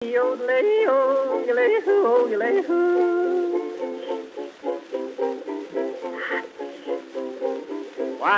What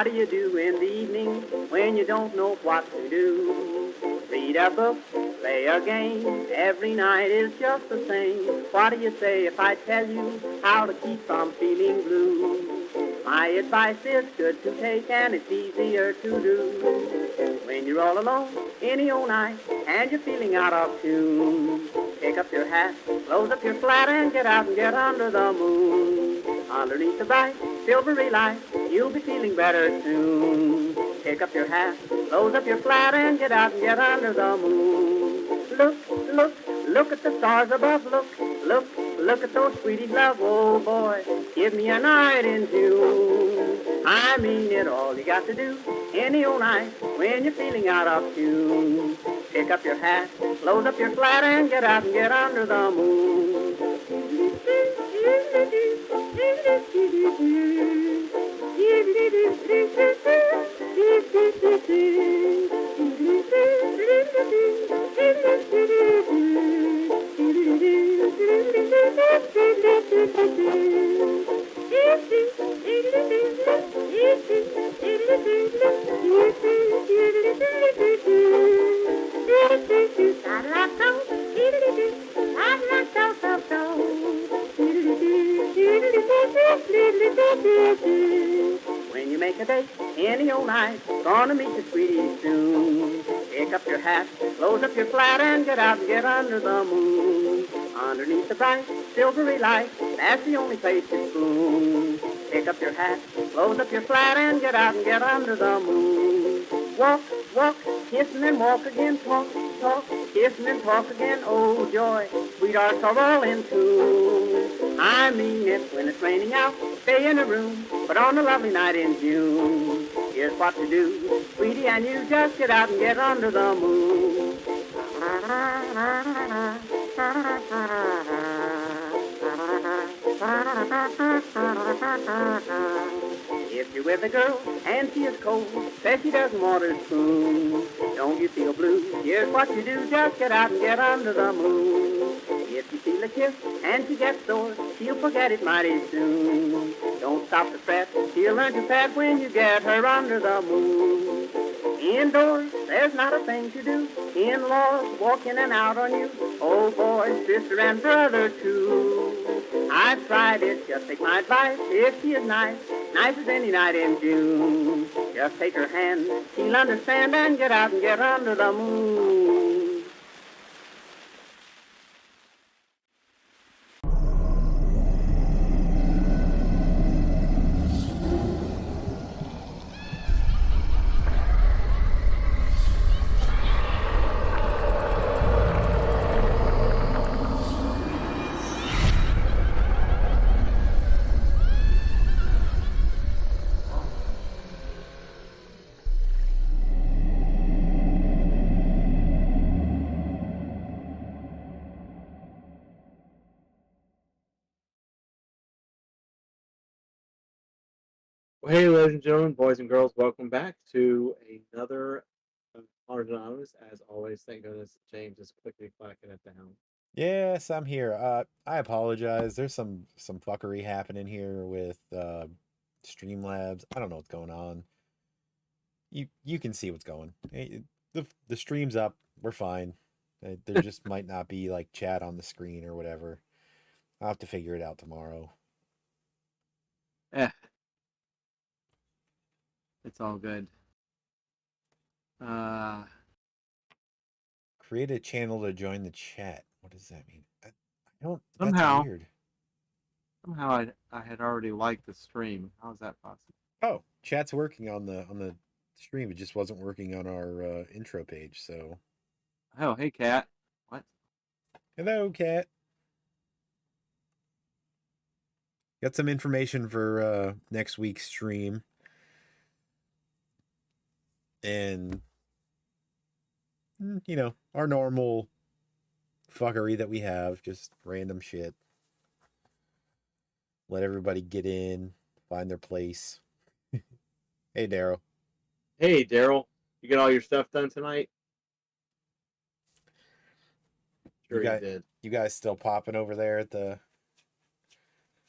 do you do in the evening when you don't know what to do? Read a book, play a game, every night is just the same. What do you say if I tell you how to keep from feeling blue? My advice is good to take and it's easier to do. When you're all alone, any old night, and you're feeling out of tune, pick up your hat, close up your flat, and get out and get under the moon. Underneath the bright, silvery light, you'll be feeling better soon. Pick up your hat, close up your flat, and get out and get under the moon. Look, look, look at the stars above. Look, look, look at those sweeties love. Oh boy, give me a night in June. I mean it, all you got to do any old night when you're feeling out of tune. Pick up your hat, close up your flat, and get out and get under the moon. When you make a date any old night, gonna meet your sweetie soon. Pick up your hat, close up your flat, and get out and get under the moon. Underneath the bright, silvery light, that's the only place to spoon. Pick up your hat, close up your flat, and get out and get under the moon. Walk, walk, kiss and then walk again, talk, talk, kiss and then talk again, oh joy, sweethearts are all in tune. I mean it, when it's raining out, stay in a room, but on a lovely night in June, here's what to do, sweetie, and you just get out and get under the moon. If you're with a girl and she is cold, says she doesn't want her spoon, don't you feel blue? Here's what you do, just get out and get under the moon. If you feel a kiss and she gets sore, she'll forget it mighty soon. Don't stop to fret, she'll learn to pet when you get her under the moon. Indoors, there's not a thing to do. In-laws walk in and out on you. Oh boy, sister and brother too. I've tried it, just take my advice. If she is nice, nice as any night in June, just take her hand, she'll understand, and get out and get under the moon. Well, hey, ladies and gentlemen, boys and girls, welcome back to another Honors Anonymous. As always, thank goodness James is quickly clacking at the helm. Yes, I'm here. I apologize. There's some fuckery happening here with Streamlabs. I don't know what's going on. You can see what's going. The stream's up. We're fine. There just might not be like chat on the screen or whatever. I'll have to figure it out tomorrow. It's all good. Create a channel to join the chat. What does that mean? I don't. Somehow. That's weird. Somehow I had already liked the stream. How is that possible? Oh, chat's working on the stream. It just wasn't working on our intro page. So. Oh, hey, Kat. What? Hello, Kat. Got some information for next week's stream. And, you know, our normal fuckery that we have, just random shit. Let everybody get in, find their place. Hey, Daryl. Hey, Daryl. You get all your stuff done tonight? sure You he did. You guys still popping over there at the?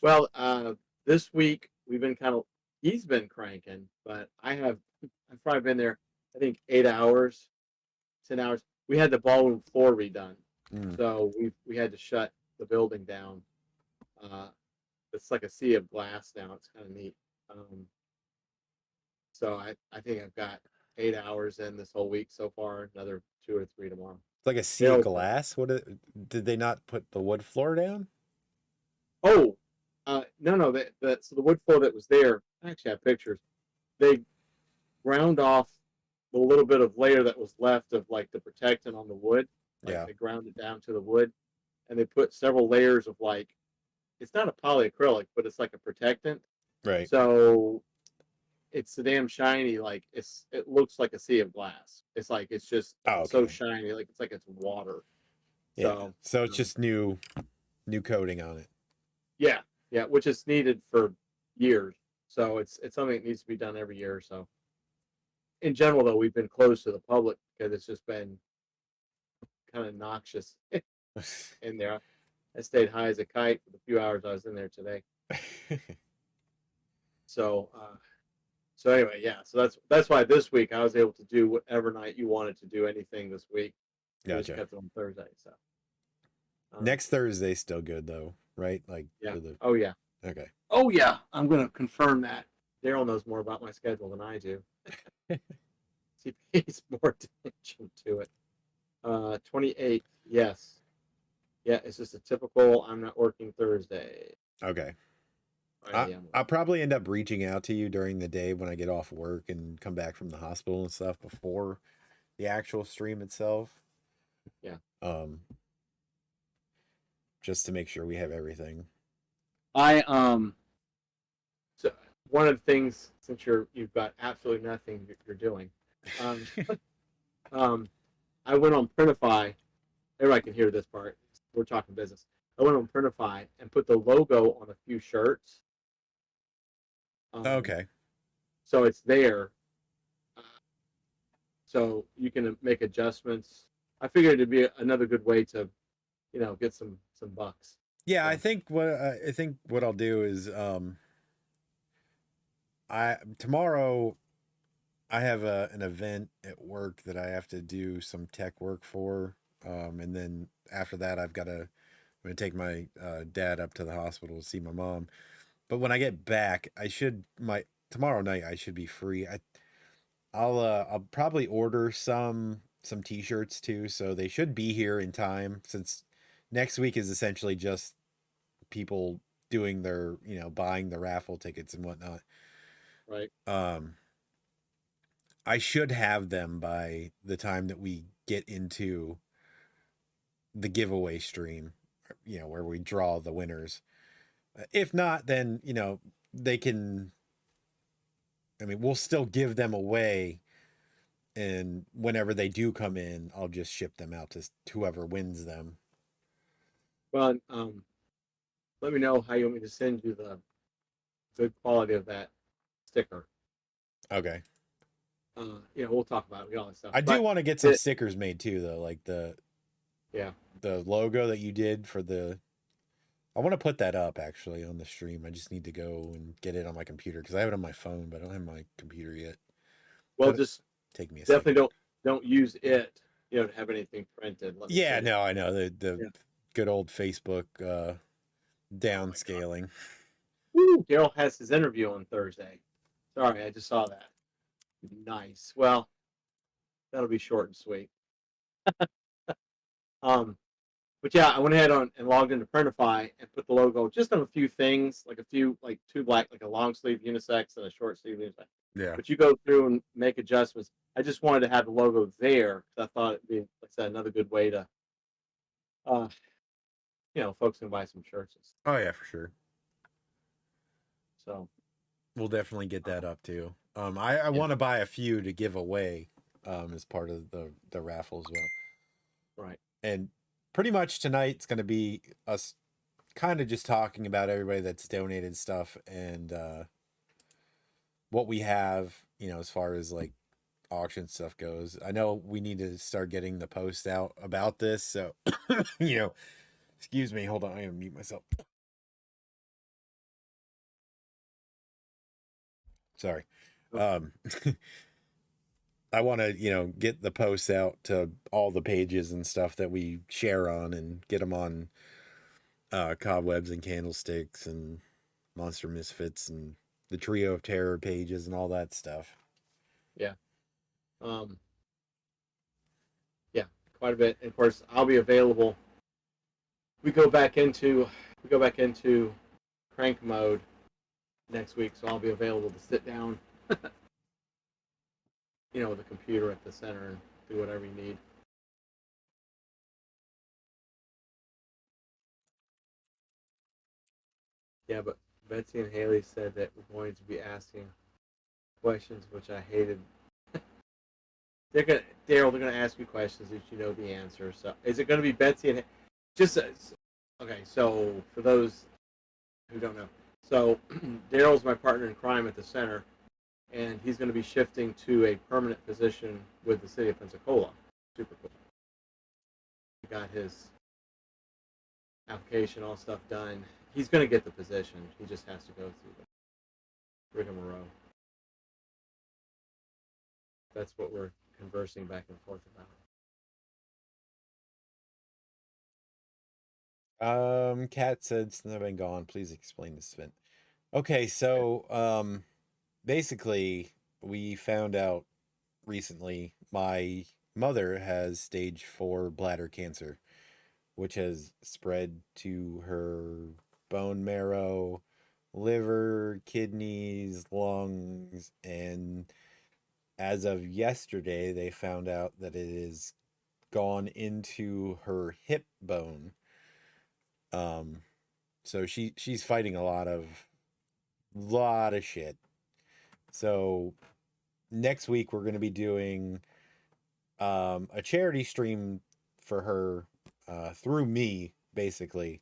Well, this week we've been he's been cranking, but I've probably been there, I think 8 hours, 10 hours. We had the ballroom floor redone. Mm. So we had to shut the building down. It's like a sea of glass now. It's kind of neat. So I think I've got 8 hours in this whole week so far. Another 2 or 3 tomorrow. It's like a sea of glass. Did they not put the wood floor down? Oh, no. So the wood floor that was there, I actually have pictures. They ground off the little bit of layer that was left of like the protectant on the wood. Like Yeah. they ground it down to the wood, and they put several layers of like, it's not a polyacrylic, but it's like a protectant. Right. So it's so damn shiny, like it looks like a sea of glass. It's like it's just so shiny, like it's water. Yeah. So it's just new coating on it. Yeah, which is needed for years. So it's something that needs to be done every year or so. In general, though, we've been closed to the public because it's just been kind of noxious in there. I stayed high as a kite for the few hours I was in there today. So anyway, yeah. So that's why this week I was able to do whatever night you wanted to do anything this week. Gotcha. We just kept it on Thursday. So next Thursday's still good though, right? Like yeah. For the... Oh yeah. Okay. Oh yeah. I'm gonna confirm that. Daryl knows more about my schedule than I do. He pays more attention to it. 28th, yes. Yeah, it's just a typical I'm not working Thursday. Okay. I'll probably end up reaching out to you during the day when I get off work and come back from the hospital and stuff before the actual stream itself. Yeah. Just to make sure we have everything. So one of the things, since you've got absolutely nothing you're doing, I went on Printify. Everybody can hear this part. We're talking business. I went on Printify and put the logo on a few shirts. Okay. So it's there. So you can make adjustments. I figured it'd be another good way to, get some bucks. Yeah, I think what I'll do is tomorrow I have an event at work that I have to do some tech work for, and then after that I'm gonna take my dad up to the hospital to see my mom. But when I get back, tomorrow night I should be free. I'll probably order some t-shirts too, so they should be here in time, since next week is essentially just people doing their, buying the raffle tickets and whatnot. Right. I should have them by the time that we get into the giveaway stream, where we draw the winners. If not, then, they can, we'll still give them away. And whenever they do come in, I'll just ship them out to whoever wins them. Well, let me know how you want me to send you the good quality of that sticker. Okay. We'll talk about it, all that stuff. I do want to get some stickers made too, though, like the logo that you did for the... I want to put that up actually on the stream. I just need to go and get it on my computer because I have it on my phone, but I don't have my computer yet. Well, just take me a definitely second. don't use it, to have anything printed. Yeah, no, I know the good old Facebook downscaling. Woo! Daryl has his interview on Thursday. Sorry, I just saw that. Nice. Well, that'll be short and sweet. But yeah, I went ahead and logged into Printify and put the logo just on a few things, like two black, like a long sleeve unisex and a short sleeve unisex. Yeah. But you go through and make adjustments. I just wanted to have the logo there because I thought it'd be, like I said, another good way to, folks can buy some shirts. Oh yeah, for sure. So we'll definitely get that up too. I want to buy a few to give away as part of the raffle as well. Right. And pretty much tonight's going to be us kind of just talking about everybody that's donated stuff and what we have, as far as like auction stuff goes. I know we need to start getting the post out about this, so you know, excuse me, hold on, I'm gonna mute myself. Sorry. Um I want to, get the posts out to all the pages and stuff that we share on and get them on Cobwebs and Candlesticks and Monster Misfits and the Trio of Terror pages and all that stuff. Yeah. Yeah, quite a bit. And of course, I'll be available. We go back into crank mode next week, so I'll be available to sit down, with a computer at the center and do whatever you need. Yeah, but Betsy and Haley said that we're going to be asking questions, which I hated. Daryl, they're gonna ask you questions if you know the answer. So, is it gonna be Betsy and just okay? So, for those who don't know, so Daryl's my partner in crime at the center, and he's going to be shifting to a permanent position with the city of Pensacola. Super cool. He got his application, all stuff done. He's going to get the position. He just has to go through the rigmarole. That's what we're conversing back and forth about. Kat said, since I've been gone, please explain this event. Okay, so basically we found out recently my mother has stage 4 bladder cancer, which has spread to her bone marrow, liver, kidneys, lungs, and as of yesterday, they found out that it has gone into her hip bone. So she's fighting a lot of shit. So next week we're going to be doing a charity stream for her through me, basically,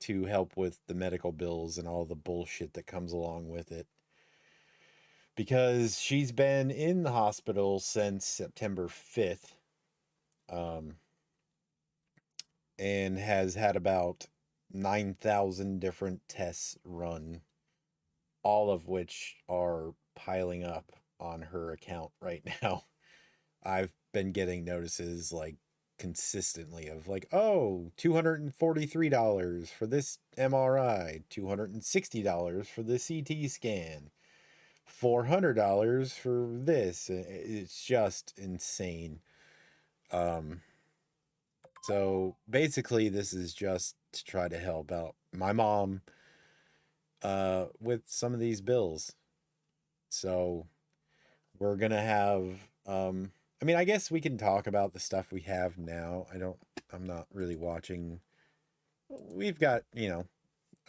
to help with the medical bills and all the bullshit that comes along with it. Because she's been in the hospital since September 5th, and has had about 9,000 different tests run, all of which are piling up on her account right now. I've been getting notices like consistently of like, oh, $243 for this MRI, $260 for the CT scan, $400 for this. It's just insane. So basically this is just to try to help out my mom with some of these bills. So we're gonna have I guess we can talk about the stuff we have now. I'm not really watching. We've got,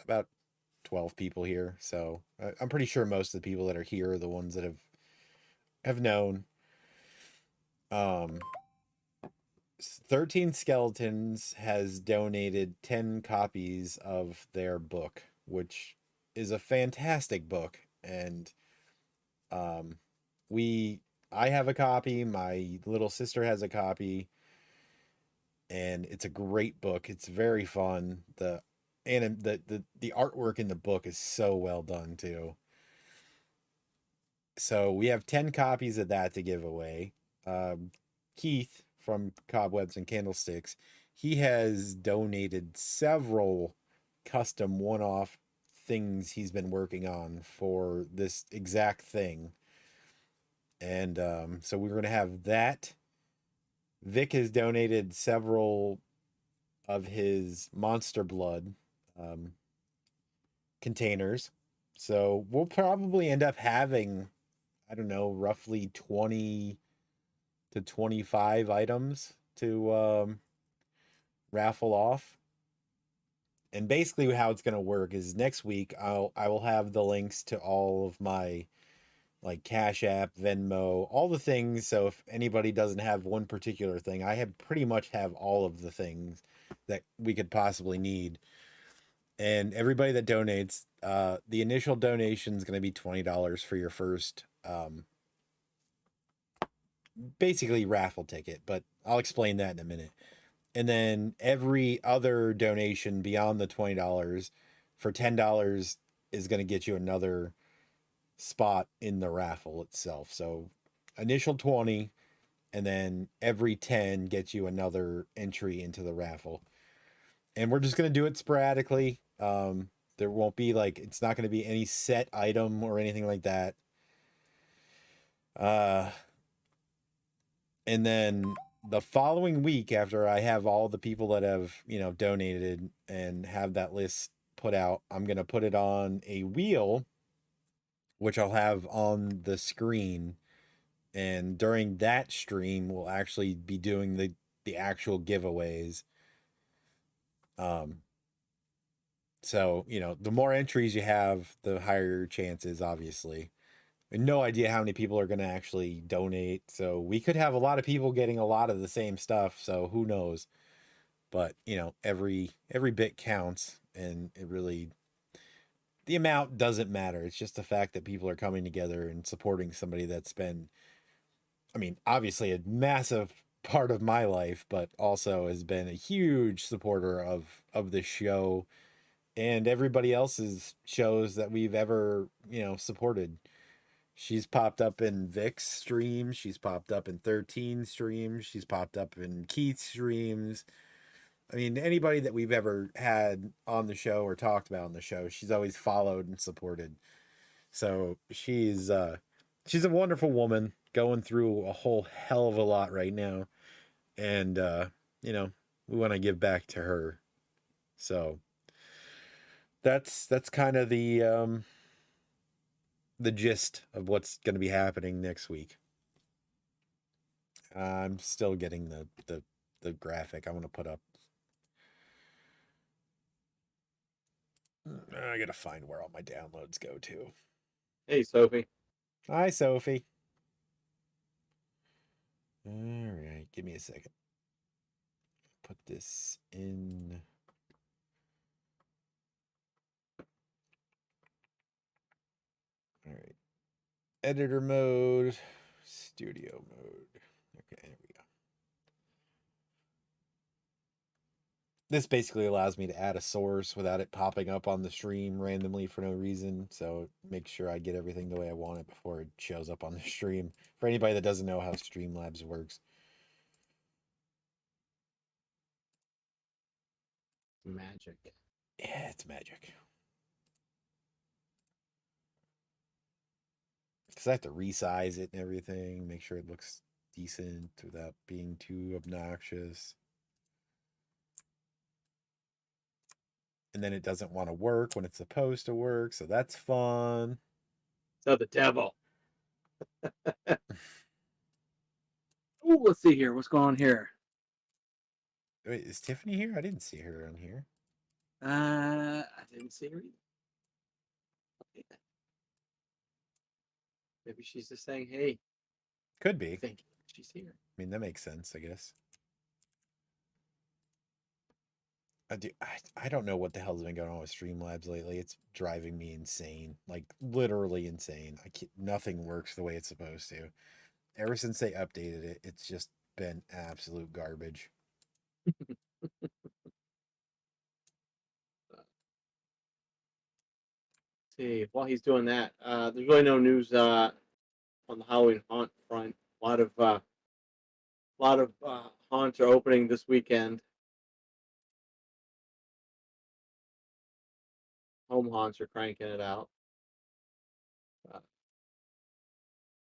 about 12 people here, so I'm pretty sure most of the people that are here are the ones that have known. 13 Skeletons has donated 10 copies of their book, which is a fantastic book, and I have a copy, my little sister has a copy, and it's a great book. It's very fun. The artwork in the book is so well done too. So we have 10 copies of that to give away. Keith from Cobwebs and Candlesticks, he has donated several custom one-off things he's been working on for this exact thing. And so we're going to have that. Vic has donated several of his Monster Blood containers. So we'll probably end up having, I don't know, roughly 20 to 25 items to raffle off. And basically how it's going to work is next week I will have the links to all of my like Cash App, Venmo, all the things. So if anybody doesn't have one particular thing, I pretty much have all of the things that we could possibly need. And everybody that donates, the initial donation is going to be $20 for your first basically raffle ticket, but I'll explain that in a minute. And then every other donation beyond the $20 for $10 is going to get you another spot in the raffle itself. So initial 20 and then every 10 gets you another entry into the raffle. And we're just going to do it sporadically. There won't be like, it's not going to be any set item or anything like that. And then the following week, after I have all the people that have, donated and have that list put out, I'm going to put it on a wheel, which I'll have on the screen. And during that stream, we'll actually be doing the actual giveaways. So, the more entries you have, the higher your chances, obviously. And no idea how many people are going to actually donate. So we could have a lot of people getting a lot of the same stuff. So who knows? But, every bit counts, and it really, the amount doesn't matter. It's just the fact that people are coming together and supporting somebody that's been, I mean, obviously a massive part of my life, but also has been a huge supporter of this show and everybody else's shows that we've ever, supported. She's popped up in Vic's streams. She's popped up in 13 streams. She's popped up in Keith's streams. I mean, anybody that we've ever had on the show or talked about on the show, she's always followed and supported. So she's a wonderful woman going through a whole hell of a lot right now. And, we want to give back to her. So that's kind of the gist of what's going to be happening next week. I'm still getting the graphic I want to put up. I gotta find where all my downloads go to. Hey, Sophie. Hi, Sophie. All right, give me a second. Put this in. All right. Editor mode, studio mode. Okay, there we go. This basically allows me to add a source without it popping up on the stream randomly for no reason. So make sure I get everything the way I want it before it shows up on the stream. For anybody that doesn't know how Streamlabs works. Magic. Yeah, it's magic. Because I have to resize it and everything, make sure it looks decent without being too obnoxious. And then it doesn't want to work when it's supposed to work, so that's fun. So the devil. Oh, let's see here. What's going on here? Wait, is Tiffany here? I didn't see her on here. I didn't see her either. Okay. Maybe she's just saying, hey. Could be. I think she's here. I mean, that makes sense, I guess. I don't know what the hell's been going on with Streamlabs lately. It's driving me insane, like literally insane. Nothing works the way it's supposed to. Ever since they updated it, it's just been absolute garbage. See, while he's doing that, there's really no news on the Halloween haunt front. A lot of haunts are opening this weekend. Home haunts are cranking it out.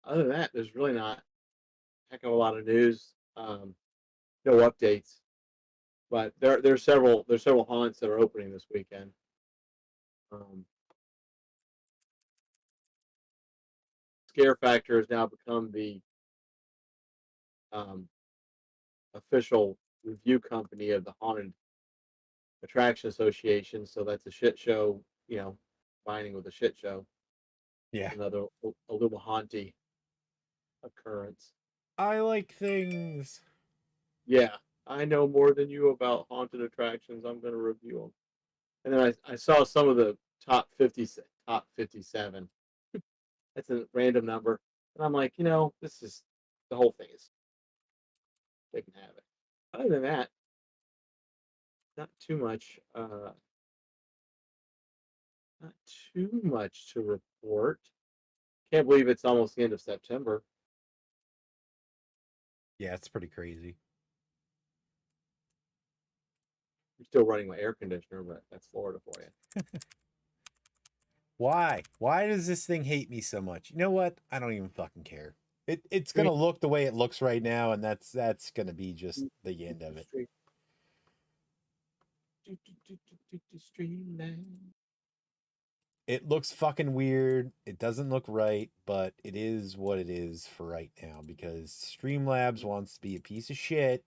Other than that, there's really not a heck of a lot of news. No updates, but there's several haunts that are opening this weekend. Scare Factor has now become the official review company of the Haunted Attraction Association. So that's a shit show, combining with a shit show. Yeah. Another a little haunty occurrence. I like things. Yeah, I know more than you about haunted attractions. I'm going to review them. And then I saw some of the top 57. That's a random number. And I'm like, this is the whole thing is taking havoc. Other than that, not too much. Not too much to report. Can't believe it's almost the end of September. Yeah, it's pretty crazy. I'm still running my air conditioner, but that's Florida for you. Why? Why does this thing hate me so much? You know what? I don't even fucking care. It's Stream- gonna look the way it looks right now, and that's gonna be just the end of it. Streamland. It looks fucking weird. It doesn't look right, but it is what it is for right now because Streamlabs wants to be a piece of shit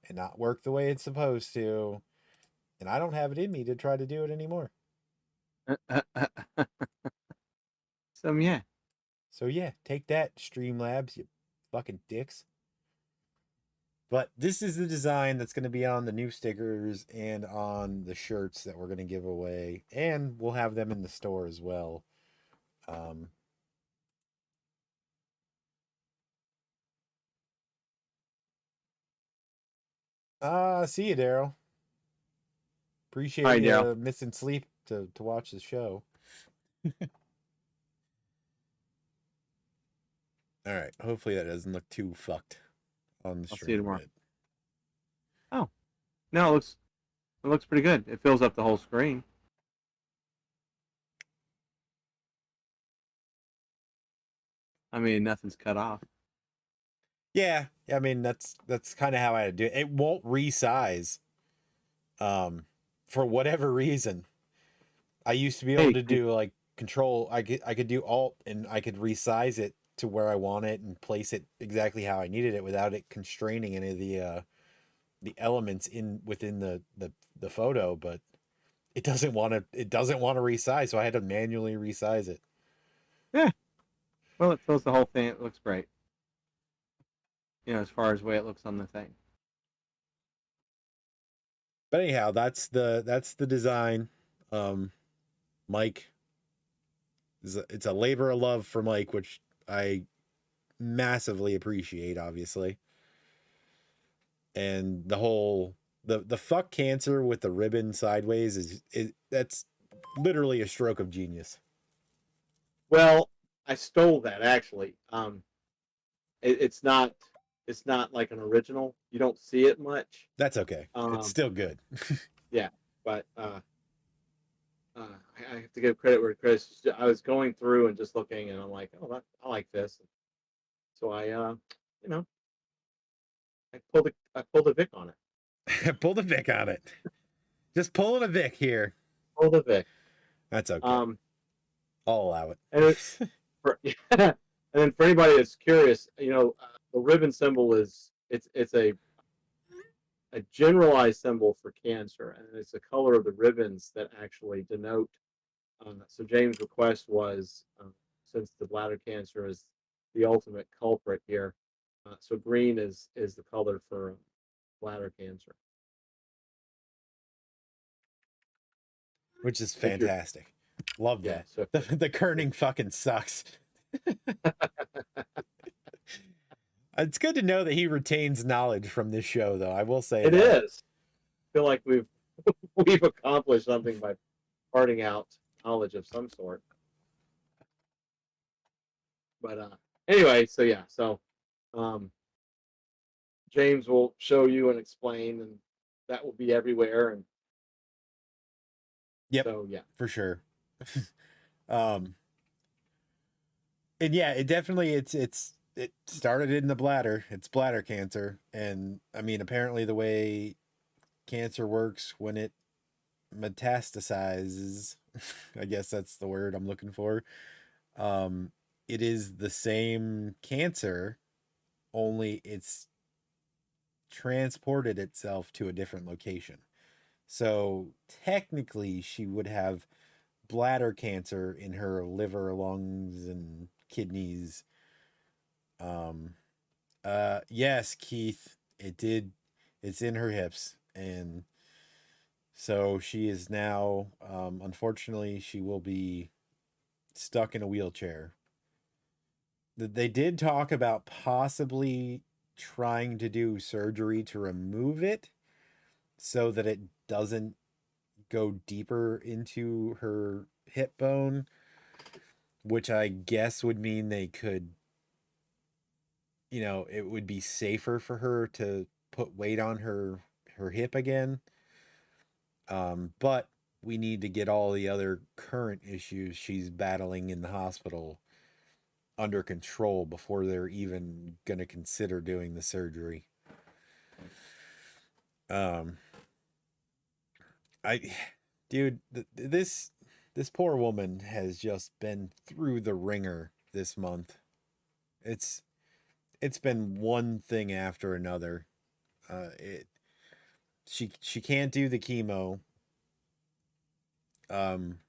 and not work the way it's supposed to. And I don't have it in me to try to do it anymore. So yeah. So yeah, take that, Streamlabs, you fucking dicks. But this is the design that's going to be on the new stickers and on the shirts that we're going to give away. And we'll have them in the store as well. See you, Daryl. Appreciate Hi, you Daryl. missing sleep to watch the show. All right. Hopefully that doesn't look too fucked on the I'll see you stream. tomorrow. Oh, no, it looks pretty good. It fills up the whole screen. I mean, nothing's cut off. Yeah, I mean that's kind of how I do it. It won't resize. For whatever reason. I used to be able to do like control. I could do alt and I could resize it to where I want it and place it exactly how I needed it without it constraining any of the elements within the photo. But it doesn't want to resize, so I had to manually resize it. Yeah. Well, it fills the whole thing. It looks great. You know, as far as the way it looks on the thing. But anyhow, that's the design. Mike, it's a labor of love for Mike, which I massively appreciate, obviously. And the whole the fuck cancer with the ribbon sideways is that's literally a stroke of genius. Well, I stole that actually. It's not like an original. You don't see it much. That's okay. It's still good. Yeah, but I have to give credit where credit's due. I was going through and just looking, and I'm like, oh, I like this. So I, you know, I pulled a Vic on it. Pull the Vic on it. Just pulling a Vic here. Pull the Vic. That's okay. I'll allow it. And and then for anybody that's curious, you know, the ribbon symbol is it's a generalized symbol for cancer, and it's the color of the ribbons that actually denote. So James' request was, since the bladder cancer is the ultimate culprit here, so green is the color for bladder cancer, which is fantastic. Love that. So the kerning fucking sucks. It's good to know that he retains knowledge from this show, though. I will say it is. I feel like we've accomplished something by parting out knowledge of some sort. But anyway, so yeah, so James will show you and explain, and that will be everywhere. And yep, so yeah, for sure. And yeah, it definitely it started in the bladder. It's bladder cancer, and I mean, apparently the way cancer works when it metastasizes, I guess that's the word I'm looking for. It is the same cancer, only it's transported itself to a different location. So technically, she would have bladder cancer in her liver, lungs, and kidneys. Yes, Keith, it did. It's in her hips, and so she is now, unfortunately, she will be stuck in a wheelchair. They did talk about possibly trying to do surgery to remove it so that it doesn't go deeper into her hip bone, which I guess would mean they could, it would be safer for her to put weight on her hip again. But we need to get all the other current issues she's battling in the hospital under control before they're even going to consider doing the surgery. Um, I, dude, this poor woman has just been through the ringer this month. It's been one thing after another. She can't do the chemo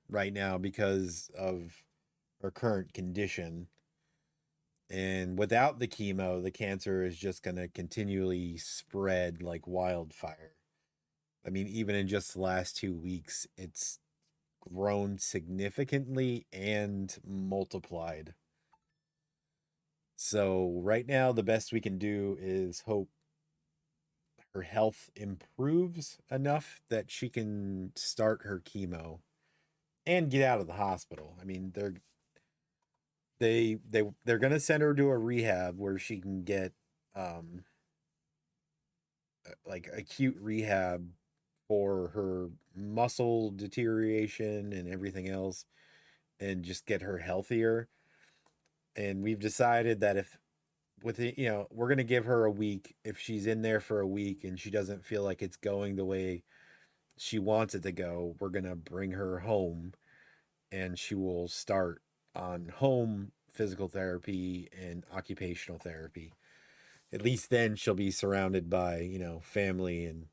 right now because of her current condition. And without the chemo, the cancer is just going to continually spread like wildfire. I mean, even in just the last 2 weeks, it's grown significantly and multiplied. So, right now, the best we can do is hope her health improves enough that she can start her chemo and get out of the hospital. I mean, they're going to send her to a rehab where she can get like acute rehab for her muscle deterioration and everything else, and just get her healthier. And we've decided that if with it, we're going to give her a week. If she's in there for a week and she doesn't feel like it's going the way she wants it to go, we're going to bring her home and she will start on home physical therapy and occupational therapy. At least then she'll be surrounded by, family and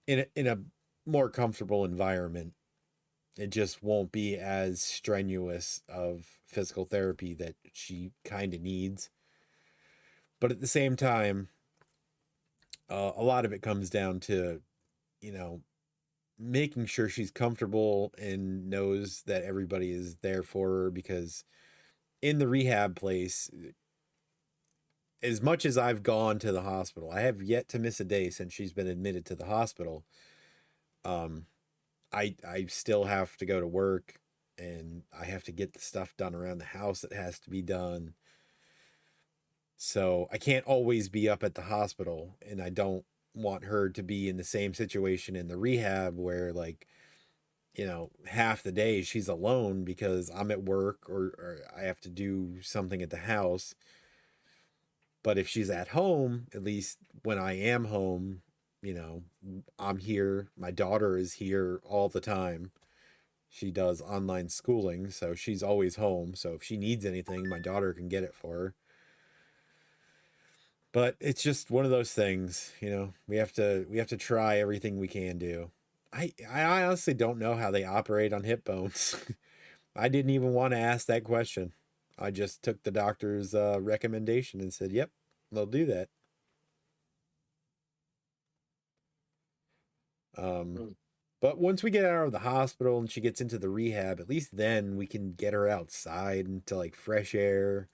in a more comfortable environment. It just won't be as strenuous of physical therapy that she kind of needs. But at the same time, a lot of it comes down to, making sure she's comfortable and knows that everybody is there for her, because in the rehab place, as much as I've gone to the hospital, I have yet to miss a day since she's been admitted to the hospital. I still have to go to work, and I have to get the stuff done around the house that has to be done. So I can't always be up at the hospital, and I don't want her to be in the same situation in the rehab where, like, half the day she's alone because I'm at work or I have to do something at the house. But if she's at home, at least when I am home, I'm here. My daughter is here all the time. She does online schooling, so she's always home. So if she needs anything, my daughter can get it for her. But it's just one of those things, we have to try everything we can do. I honestly don't know how they operate on hip bones. I didn't even want to ask that question. I just took the doctor's recommendation and said, "Yep, they'll do that." But once we get her out of the hospital and she gets into the rehab, at least then we can get her outside into like fresh air,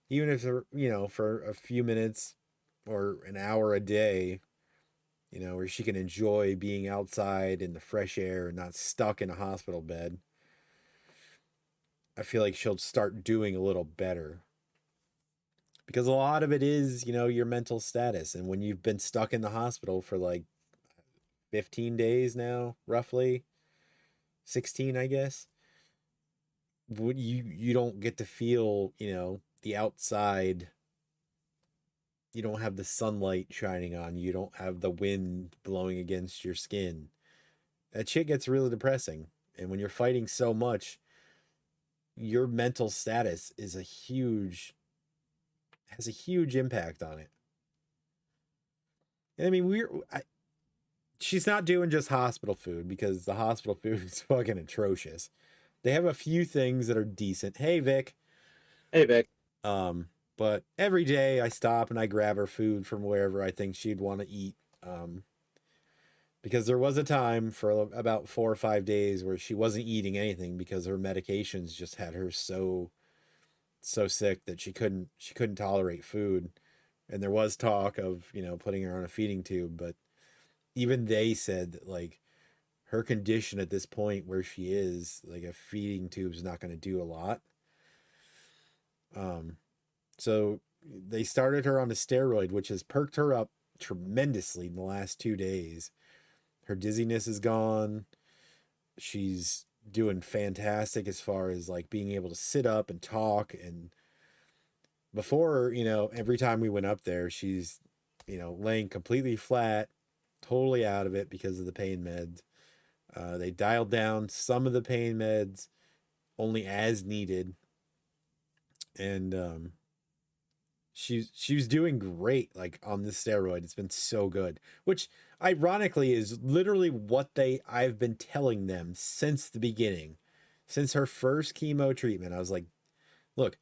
even if for a few minutes or an hour a day, where she can enjoy being outside in the fresh air and not stuck in a hospital bed. I feel like she'll start doing a little better, because a lot of it is, your mental status. And when you've been stuck in the hospital for like 15 days now, roughly 16, I guess, you don't get to feel, the outside. You don't have the sunlight shining on you. You don't have the wind blowing against your skin. That shit gets really depressing. And when you're fighting so much, your mental status has a huge impact on it. And I mean, she's not doing just hospital food, because the hospital food is fucking atrocious. They have a few things that are decent. Hey, Vic. Hey, Vic. But every day I stop and I grab her food from wherever I think she'd want to eat. Because there was a time for about 4 or 5 days where she wasn't eating anything because her medications just had her so so sick that she couldn't tolerate food, and there was talk of putting her on a feeding tube, but even they said that like her condition at this point where she is, like a feeding tube is not going to do a lot. So they started her on a steroid, which has perked her up tremendously in the last 2 days. Her dizziness is gone. She's doing fantastic as far as like being able to sit up and talk. And before, every time we went up there, she's, laying completely flat, totally out of it because of the pain meds. They dialed down some of the pain meds only as needed. And she was doing great like on this steroid. It's been so good, which ironically is literally what I've been telling them since the beginning. Since her first chemo treatment, I was like, look,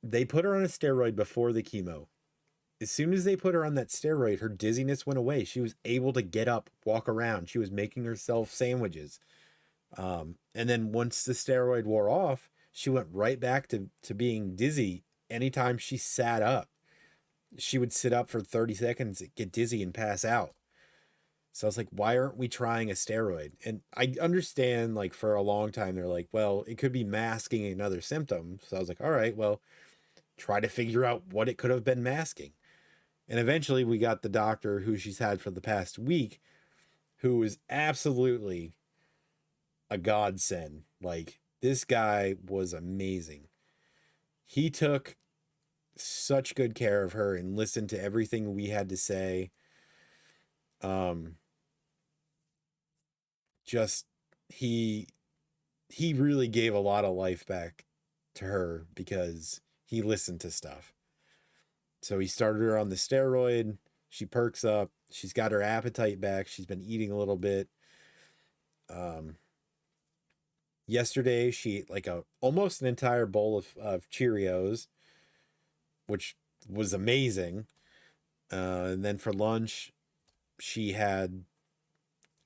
they put her on a steroid before the chemo. As soon as they put her on that steroid, her dizziness went away. She was able to get up, walk around. She was making herself sandwiches. And then once the steroid wore off, she went right back to being dizzy. Anytime she sat up, she would sit up for 30 seconds, get dizzy, and pass out. So I was like, why aren't we trying a steroid? And I understand, like, for a long time, they're like, well, it could be masking another symptom. So I was like, all right, well, try to figure out what it could have been masking. And eventually we got the doctor who she's had for the past week, who is absolutely a godsend. Like, this guy was amazing. He took such good care of her and listened to everything we had to say. Just he really gave a lot of life back to her because he listened to stuff. So he started her on the steroid. She perks up. She's got her appetite back. She's been eating a little bit. Yesterday she ate like almost an entire bowl of Cheerios, which was amazing. And then for lunch, she had,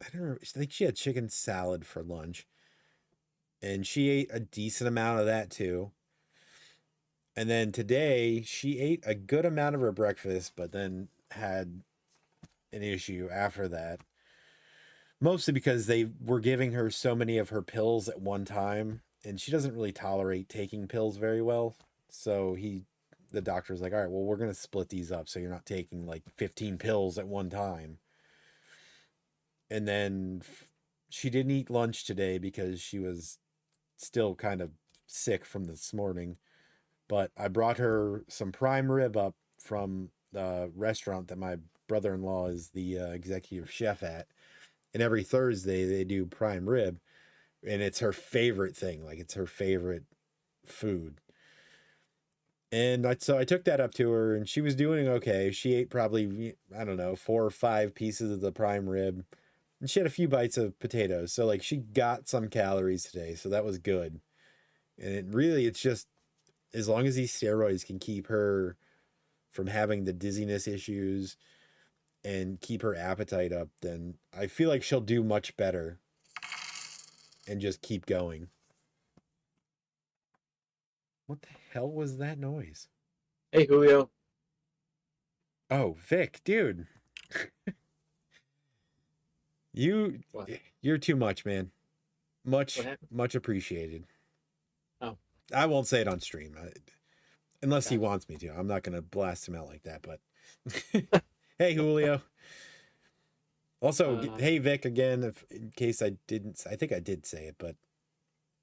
I don't know, I think she had chicken salad for lunch. And she ate a decent amount of that too. And then today, she ate a good amount of her breakfast, but then had an issue after that. Mostly because they were giving her so many of her pills at one time, and she doesn't really tolerate taking pills very well. So the doctor's like, all right, well, we're going to split these up so you're not taking like 15 pills at one time. And then she didn't eat lunch today because she was still kind of sick from this morning. But I brought her some prime rib up from the restaurant that my brother-in-law is the executive chef at. And every Thursday they do prime rib. And it's her favorite thing. Like, it's her favorite food. And so I took that up to her, and she was doing okay. She ate probably, I don't know, 4 or 5 pieces of the prime rib. And she had a few bites of potatoes. So, like, she got some calories today. So that was good. And it's just, as long as these steroids can keep her from having the dizziness issues and keep her appetite up, then I feel like she'll do much better and just keep going. What the hell was that noise? Hey, Julio. Oh, Vic, dude. What? You're too much, man. Much appreciated. Oh. I won't say it on stream. Unless he wants me to. I'm not going to blast him out like that, but hey, Julio. Also, hey, Vic, again, in case I didn't, I think I did say it, but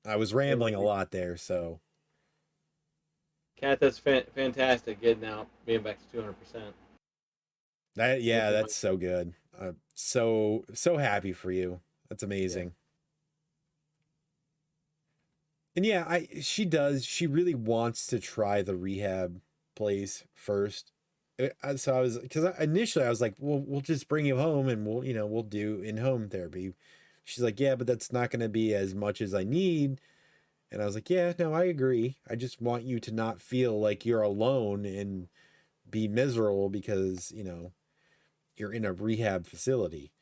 I was rambling a lot there, so. Cat, that's fantastic getting out, being back to 200%. That's so good. So happy for you. That's amazing. Yeah. And she really wants to try the rehab place first. So because initially I was like, well, we'll just bring you home and we'll do in-home therapy. She's like, yeah, but that's not going to be as much as I need. And I was like, yeah, no, I agree. I just want you to not feel like you're alone and be miserable because, you're in a rehab facility.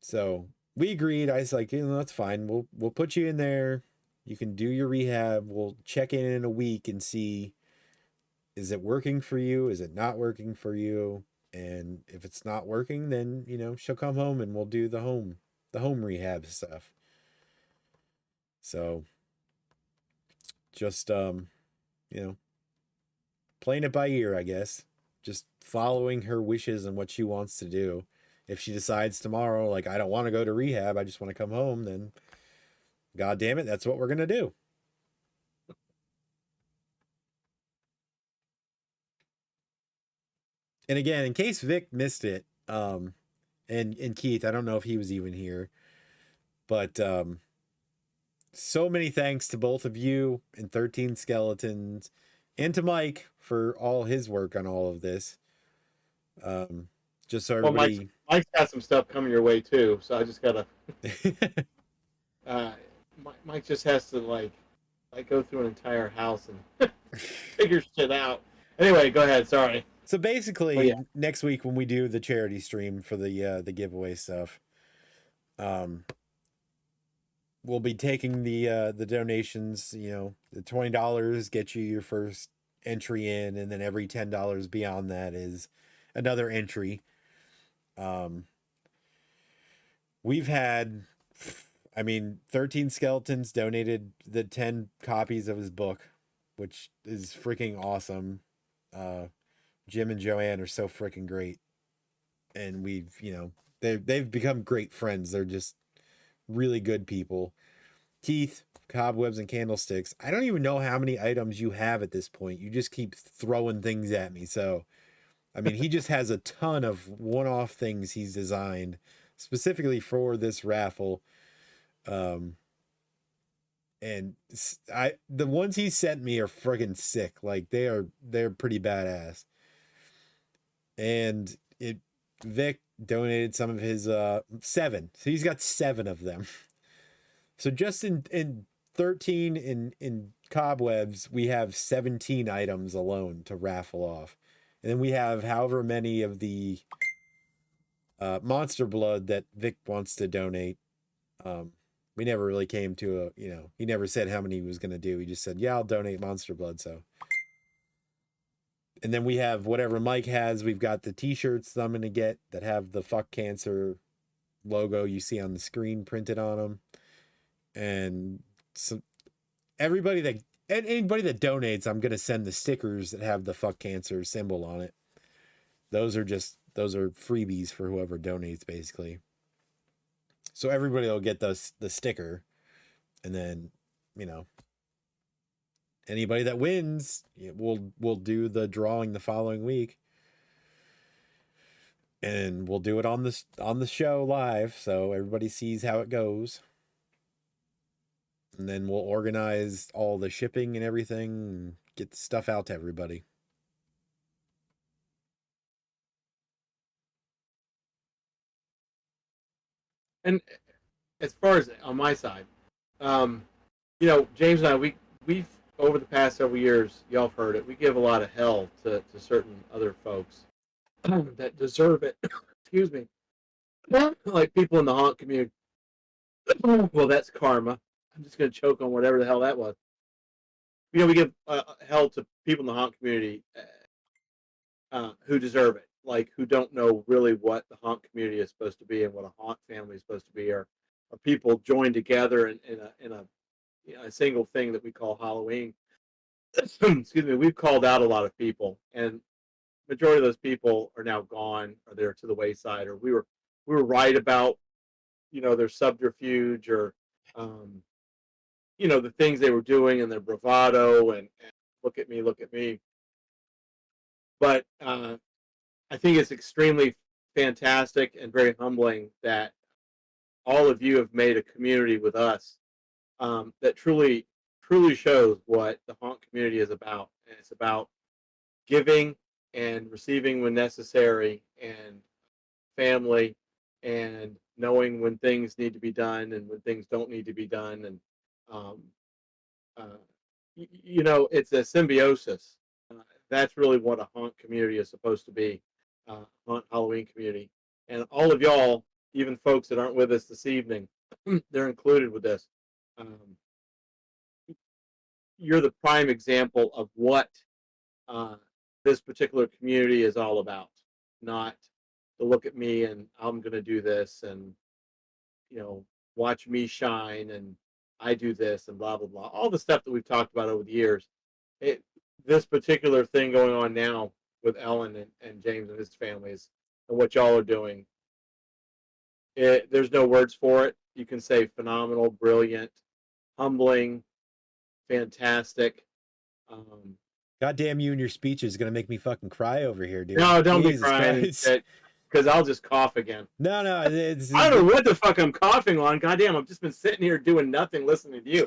So we agreed. I was like, that's fine. We'll put you in there. You can do your rehab. We'll check in a week and see, is it working for you? Is it not working for you? And if it's not working, then, she'll come home and we'll do the home rehab stuff. So just, playing it by ear, I guess. Just following her wishes and what she wants to do. If she decides tomorrow, like, I don't want to go to rehab, I just want to come home, then God damn it, that's what we're going to do. And again, in case Vic missed it, and Keith, I don't know if he was even here, but so many thanks to both of you and 13 Skeletons and to Mike for all his work on all of this. Just so everybody... Well, Mike's got some stuff coming your way too, so I just gotta Mike just has to like go through an entire house and figure shit out. Anyway, go ahead, sorry. So basically, next week when we do the charity stream for the giveaway stuff, we'll be taking the donations. The $20 gets you your first entry in, and then every $10 beyond that is another entry. We've had, 13 Skeletons donated the 10 copies of his book, which is freaking awesome. Jim and Joanne are so freaking great, and we've, they've become great friends. They're just really good people. Keith, Cobwebs and Candlesticks. I don't even know how many items you have at this point. You just keep throwing things at me. So, he just has a ton of one-off things he's designed specifically for this raffle. And the ones he sent me are friggin' sick. Like they're pretty badass. And Vic donated some of his 7. So he's got 7 of them. So just in 13 in Cobwebs, we have 17 items alone to raffle off. And then we have however many of the Monster Blood that Vic wants to donate. We never really came to he never said how many he was going to do. He just said, yeah, I'll donate Monster Blood. So, and then we have whatever Mike has. We've got the t-shirts that I'm going to get that have the Fuck Cancer logo you see on the screen printed on them. And so anybody that donates, I'm going to send the stickers that have the Fuck Cancer symbol on it. Those are freebies for whoever donates, basically. So everybody will get the sticker, and then, anybody that wins, we'll do the drawing the following week, and we'll do it on the show live, so everybody sees how it goes. And then we'll organize all the shipping and everything, and get the stuff out to everybody. And as far as on my side, James and I, we've over the past several years, y'all have heard it, we give a lot of hell to certain other folks that deserve it. Excuse me. Like people in the haunt community. Well, that's karma. I'm just going to choke on whatever the hell that was. We give hell to people in the haunt community who deserve it, like who don't know really what the haunt community is supposed to be and what a haunt family is supposed to be, or people joined together in a single thing that we call Halloween. Excuse me. We've called out a lot of people, and majority of those people are now gone, or they're to the wayside, or we were right about their subterfuge, or the things they were doing and their bravado and look at me. But I think it's extremely fantastic and very humbling that all of you have made a community with us that truly shows what the haunt community is about. And it's about giving and receiving when necessary, and family, and knowing when things need to be done and when things don't need to be done. And it's a symbiosis. That's really what a haunt community is supposed to be, haunt Halloween community. And all of y'all, even folks that aren't with us this evening, they're included with this. you're the prime example of what this particular community is all about. Not to look at me and I'm going to do this and watch me shine and I do this and blah blah blah. All the stuff that we've talked about over the years. This particular thing going on now with Ellen and James and his families and what y'all are doing. There's no words for it. You can say phenomenal, brilliant, humbling, fantastic. God damn you and your speech is gonna make me fucking cry over here, dude. No, don't Jesus be crying, because I'll just cough again. No, I don't know what the fuck I'm coughing on. Goddamn, I've just been sitting here doing nothing, listening to you,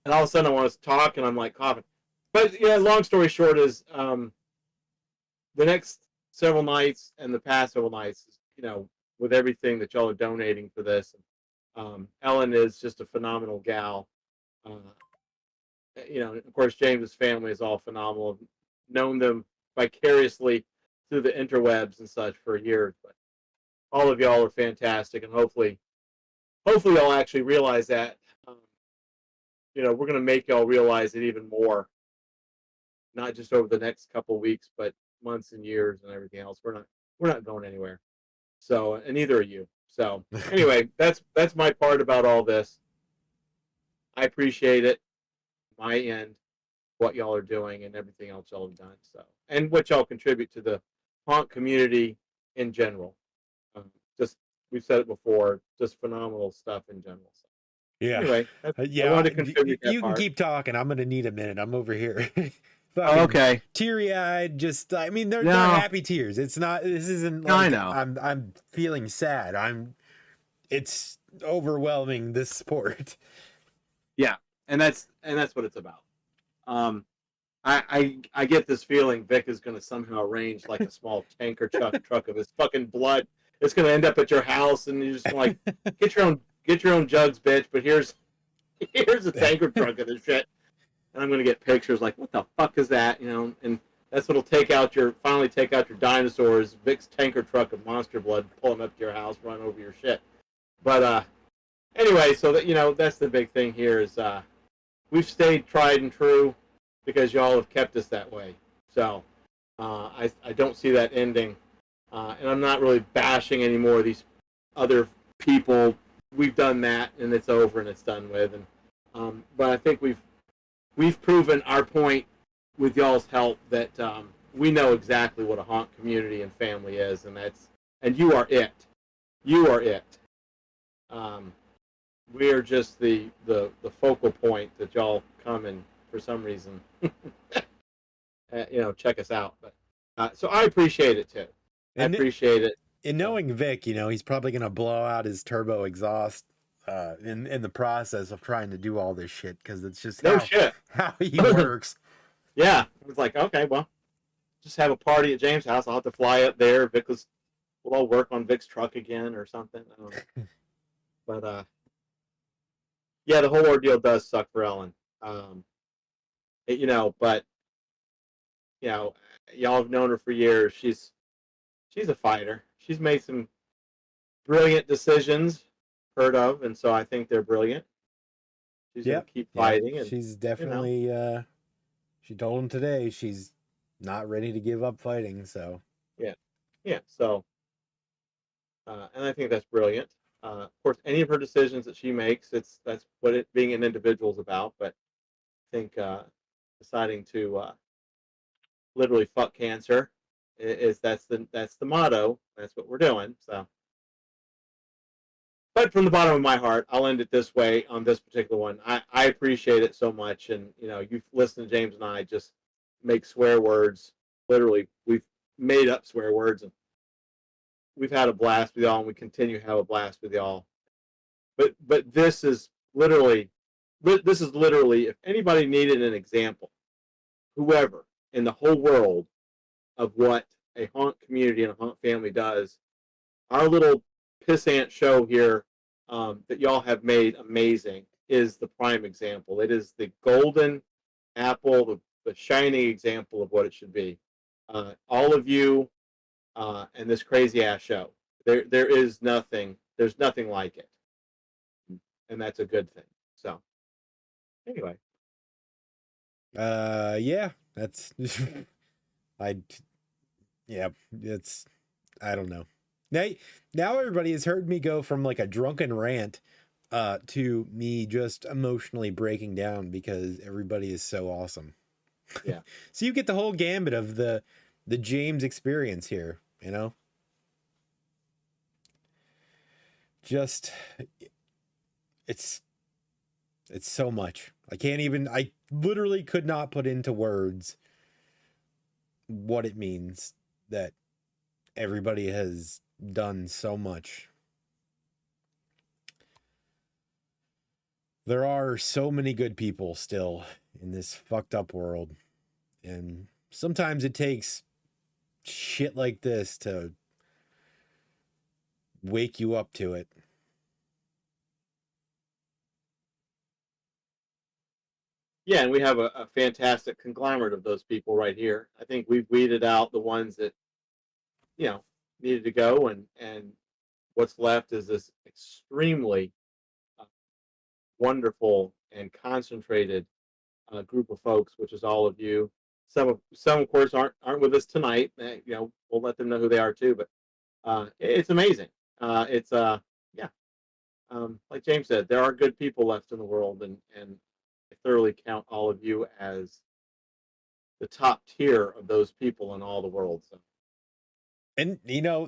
and all of a sudden I want to talk, and I'm like coughing. But yeah, long story short is the next several nights and the past several nights, with everything that y'all are donating for this. Ellen is just a phenomenal gal. Of course, James's family is all phenomenal. I've known them vicariously through the interwebs and such for years. But all of y'all are fantastic, and hopefully y'all actually realize that. We're going to make y'all realize it even more, not just over the next couple of weeks, but months and years and everything else. We're not going anywhere. So, and neither are you. So, anyway, that's my part about all this. I appreciate it. My end, what y'all are doing, and everything else y'all have done. So, and what y'all contribute to the honk community in general. Just we've said it before, just phenomenal stuff in general. So, yeah. Anyway, yeah. I wanted to contribute that you can part. keep talking. I'm gonna need a minute. I'm over here. Okay. Teary-eyed. Just, I mean, they're happy tears. It's not. This isn't like I know. I'm feeling sad. It's overwhelming, this sport. Yeah, and that's what it's about. I get this feeling Vic is going to somehow arrange like a small tanker truck of his fucking blood. It's going to end up at your house, and you're just like, get your own jugs, bitch. But here's a tanker truck of this shit, and I'm going to get pictures like, what the fuck is that? And that's what'll finally take out your dinosaurs. Vic's tanker truck of monster blood, pull them up to your house, run over your shit. But anyway, so that that's the big thing here is we've stayed tried and true because y'all have kept us that way. So I don't see that ending, and I'm not really bashing any more of these other people. We've done that, and it's over, and it's done with. And but I think we've proven our point with y'all's help that we know exactly what a honk community and family is, and you are it. You are it. We are just the focal point that y'all come and for some reason check us out. But so I appreciate it too. I appreciate it. And knowing Vic, he's probably gonna blow out his turbo exhaust in the process of trying to do all this shit, because it's just how he works. Yeah, it's like, okay, well, just have a party at James' house. I'll have to fly up there. We'll all work on Vic's truck again or something. I don't know. But yeah, the whole ordeal does suck for Ellen. But y'all have known her for years. She's a fighter. She's made some brilliant decisions, heard of, and so I think they're brilliant. She's gonna keep fighting. And she's definitely. She told him today she's not ready to give up fighting. So yeah. So, and I think that's brilliant. Of course, any of her decisions that she makes, that's what being an individual is about. But I think deciding to literally fuck cancer that's the motto. That's what we're doing. So, but from the bottom of my heart, I'll end it this way on this particular one. I appreciate it so much, and you've listened to James and I just make swear words. Literally, we've made up swear words, and we've had a blast with y'all, and we continue to have a blast with y'all. But this is literally, if anybody needed an example, whoever in the whole world, of what a honk community and a honk family does, our little pissant show here that y'all have made amazing is the prime example. It is the golden apple, the shining example of what it should be. All of you and this crazy ass show. There's nothing like it, and that's a good thing. So anyway, Yeah, that's I yeah, it's I don't know. Now everybody has heard me go from like a drunken rant to me just emotionally breaking down because everybody is so awesome. Yeah. So you get the whole gambit of the James experience here, you know? Just it's it's so much. I literally could not put into words what it means that everybody has done so much. There are so many good people still in this fucked up world. And sometimes it takes shit like this to wake you up to it. Yeah, and we have a fantastic conglomerate of those people right here. I think we've weeded out the ones that needed to go, and what's left is this extremely uh, wonderful and concentrated group of folks, which is all of you. Some of course aren't with us tonight. We'll let them know who they are too. But it's amazing. It's yeah, like James said, there are good people left in the world, and I thoroughly count all of you as the top tier of those people in all the world. So And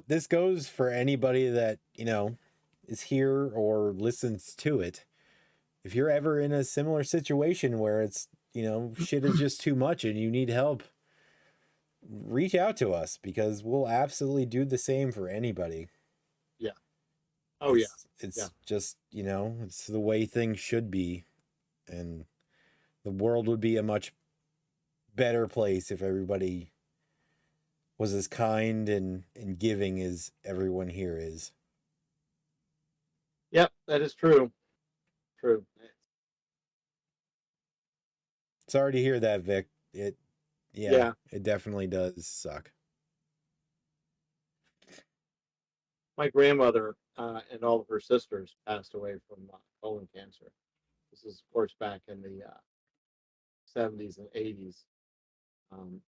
this goes for anybody that, is here or listens to it. If you're ever in a similar situation where it's, shit is just too much and you need help, reach out to us because we'll absolutely do the same for anybody. yeah, oh yeah, It's yeah, just, it's the way things should be. And the world would be a much better place if everybody was as kind and giving as everyone here is. yep, that is true. True. Sorry to hear that, Vic. Yeah, Yeah, it definitely does suck. my grandmother and all of her sisters passed away from colon cancer. This is, of course, back in the 70s and 80s, um,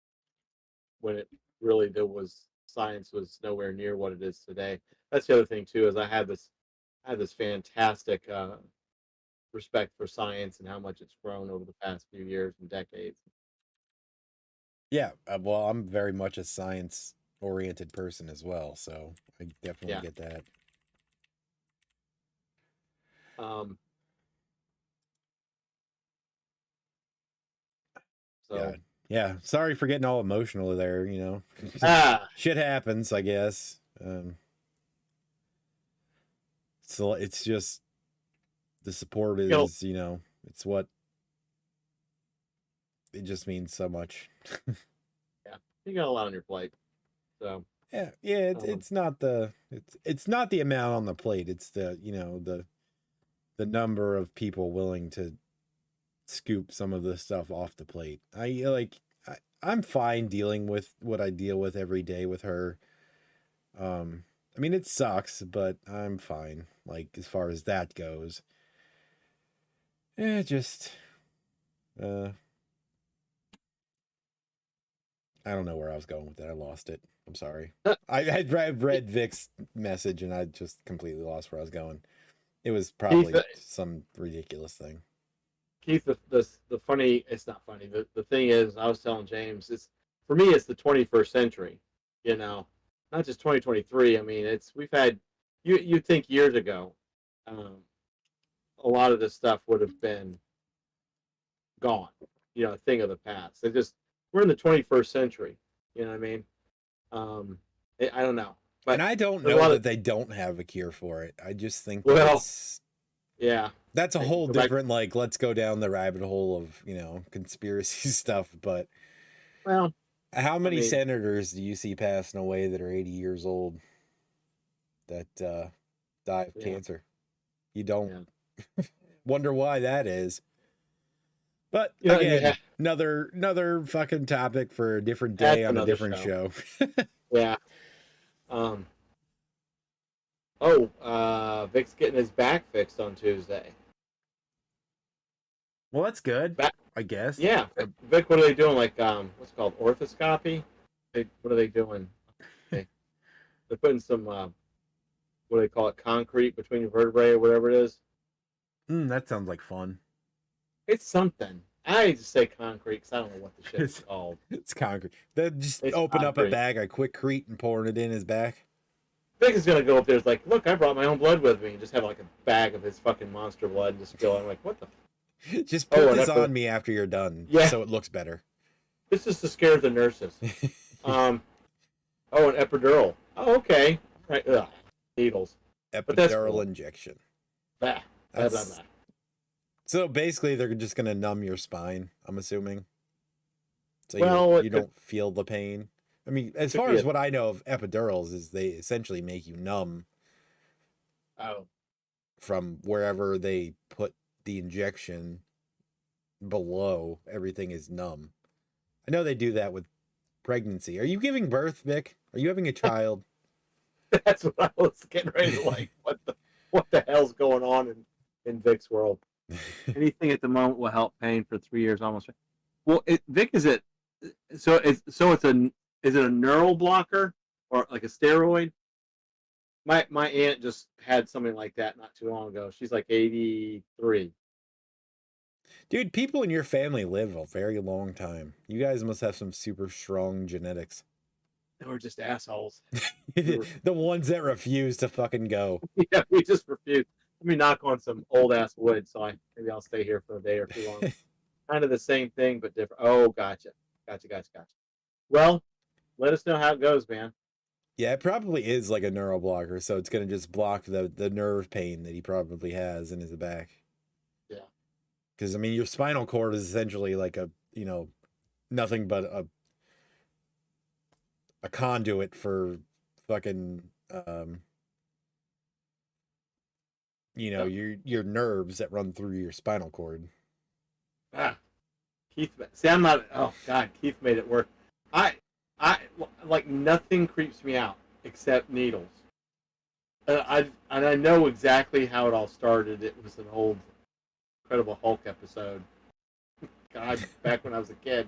when it really there was science was nowhere near what it is today. That's the other thing too, is I had this fantastic respect for science and how much it's grown over the past few years and decades. Yeah, well, I'm very much a science oriented person as well, so I definitely Yeah. get that. Um, Yeah. so Yeah, sorry for getting all emotional there, ah, Shit happens, I guess. So it's just the support you know, is, it's what it just means so much. yeah, you got a lot on your plate. So Yeah, um, it's not the amount on the plate, it's the number of people willing to scoop some of the stuff off the plate. I'm fine dealing with what I deal with every day with her. I mean it sucks, but I'm fine. Like as far as that goes. Just uh I don't know where I was going with that. I lost it. I'm sorry. I'd read Vic's message and I just completely lost where I was going. It was Keith, probably some ridiculous thing. Keith, the funny, it's not funny. The thing is, I was telling James, it's for me, it's the 21st century. You know, not just 2023. I mean, it's we've had you think years ago, um, a lot of this stuff would have been gone. A thing of the past. They just we're in the 21st century. You know what I mean? I don't know, And but I don't there's a know lot of that they don't have a cure for it. I just think that well, yeah. that's a whole Go back. different like let's go down the rabbit hole of, conspiracy stuff, but Well, how I many mean, senators do you see passing away that are 80 years old that die of yeah, cancer? You don't yeah. wonder why that is. But And you again, have another fucking topic for a different day that's on a another different show. show. Yeah. Um, oh, Vic's getting his back fixed on Tuesday. Well, that's good. Back, I guess. Yeah, Vic, what are they doing? Like, what's it called, orthoscopy? What are they doing? They're putting some, what do they call it, concrete between your vertebrae or whatever it is. That sounds like fun. It's something. I just say concrete because I don't know what the shit's It's, called. it's concrete. They just It's open up a concrete. bag of Quickcrete and pouring it in his back. Vic is gonna go up there. It's like, look, I brought my own blood with me, and just have like a bag of his fucking monster blood and just fill it. I'm like, what the? Just put Oh, and this after- on me after you're done, Yeah. so it looks better. This is to scare the nurses. Oh, an epidural. Oh, okay. Right. Ugh. Needles. that's Epidural cool. injection. Bah. Blah, blah, That's- blah. So basically, they're just gonna numb your spine. I'm assuming. So Well, you it could- don't feel the pain. I mean, as Could far be as a- what I know of epidurals, is they essentially make you numb Oh. from wherever they put the injection below. Everything is numb. I know they do that with pregnancy. Are you giving birth, Vic? Are you having a child? That's what I was getting ready to like. What the hell's going on in Vic's world? Anything at the moment will help pain for 3 years almost. Well, Vic, is it is it a neural blocker or like a steroid? My aunt just had something like that not too long ago. She's like 83. Dude, people in your family live a very long time. You guys must have some super strong genetics. They were just assholes. The ones that refuse to fucking go. Yeah, we just refused. Let me knock on some old ass wood, so maybe I'll stay here for a day or two longer. Kind of the same thing, but different. Oh, gotcha. Well, let us know how it goes, man. Yeah, it probably is like a neural blocker, so it's gonna just block the nerve pain that he probably has in his back. Yeah. Because I mean, your spinal cord is essentially like nothing but a conduit for fucking your nerves that run through your spinal cord. Keith, see, I'm not. Oh God, Keith made it work. I like nothing creeps me out except needles. I know exactly how it all started. It was an old Incredible Hulk episode. God, back when I was a kid.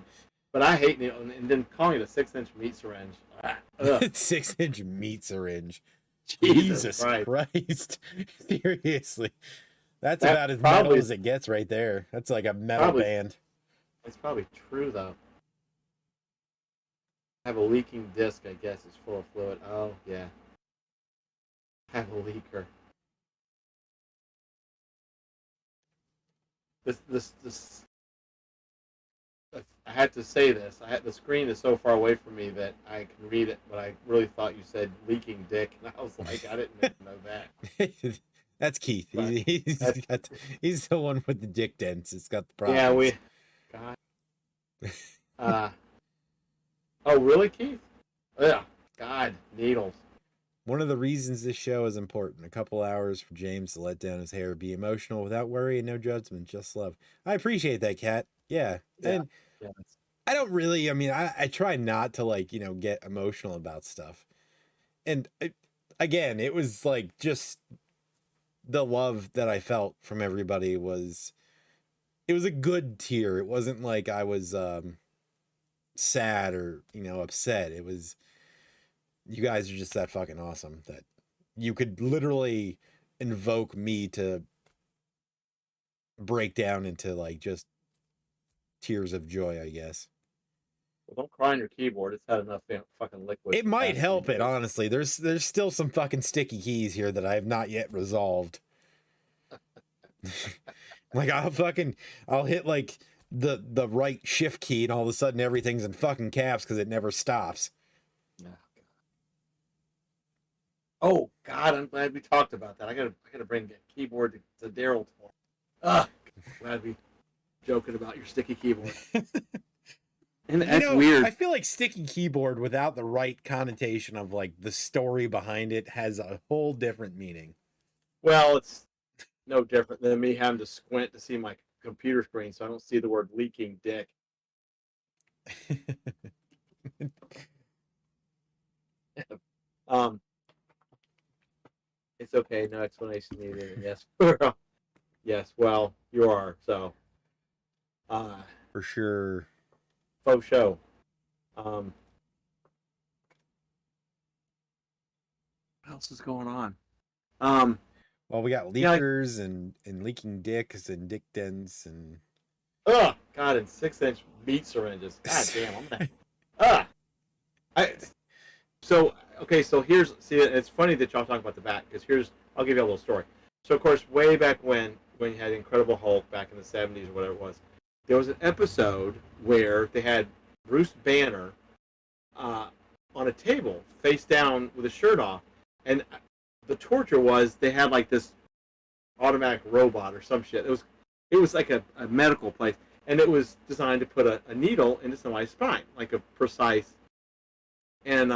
But I hate needles, and then calling it a 6-inch meat syringe. 6-inch meat syringe. Jesus Christ. Seriously. That's That about as probably- metal as it gets right there. That's like a metal Probably- band. It's probably true though. I have a leaking disc, I guess, it's full of fluid. Oh yeah. I have a leaker. This I had to say this. The screen is so far away from me that I can read it, but I really thought you said leaking dick, and I was like, I didn't even know that. That's Keith. Right. He's the one with the dick dents. It's got the problems. Yeah, God. Oh, really, Keith? Yeah. God, needles. One of the reasons this show is important. A couple hours for James to let down his hair, be emotional without worry and no judgment, just love. I appreciate that, Kat. Yeah. And Yeah. I don't really, I mean, I try not to get emotional about stuff. And again, it was like just the love that I felt from everybody it was a good tear. It wasn't like I was sad or, upset. It was, you guys are just that fucking awesome that you could literally invoke me to break down into just tears of joy, I guess. Well, don't cry on your keyboard. It's had enough fucking liquid. It might help it, honestly. There's still some fucking sticky keys here that I have not yet resolved. I'll hit the right shift key and all of a sudden everything's in fucking caps because it never stops. Oh God, I'm glad we talked about that. I gotta bring a keyboard to Daryl tomorrow. Glad we joking about your sticky keyboard. And that's weird. I feel like sticky keyboard without the right connotation of the story behind it has a whole different meaning. Well, it's no different than me having to squint to see my computer screen so I don't see the word leaking dick. It's okay, no explanation needed. Yes. Yes, well, you are, so For sure. Faux show. What else is going on? Well, we got Yeah, leakers and leaking dicks and dick dents and God, and 6-inch meat syringes. God damn, I'm gonna. Ugh. I. So okay, so it's funny that y'all talk about the back because I'll give you a little story. So of course, way back when you had Incredible Hulk back in the 70s or whatever it was, there was an episode where they had Bruce Banner on a table face down with his shirt off, and the torture was they had like this automatic robot or some shit. It was like a medical place, and it was designed to put a needle into somebody's spine, like a precise. And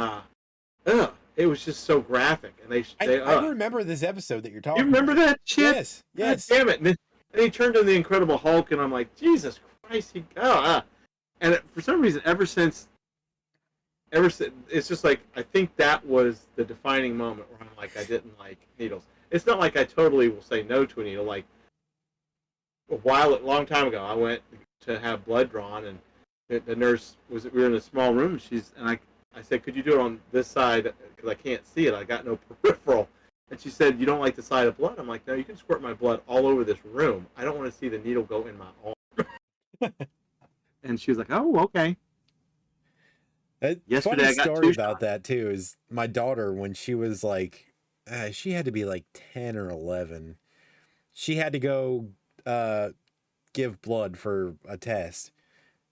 it was just so graphic, and I remember this episode that you're talking. You remember about. that shit? Yes, yes. God damn it! And he turned into the Incredible Hulk, and I'm like, Jesus Christ, and for some reason, ever since, it's just like I think that was the defining moment where I'm like, I didn't like needles. It's not like I totally will say no to a needle. Like a long time ago, I went to have blood drawn, and the nurse we were in a small room. I said, could you do it on this side because I can't see it. I got no peripheral. And she said, you don't like the sight of blood? I'm like, no, you can squirt my blood all over this room. I don't want to see the needle go in my arm. And she was like, oh, okay. Yesterday, funny story about that too is my daughter, when she was like, she had to be like 10 or 11. She had to go give blood for a test.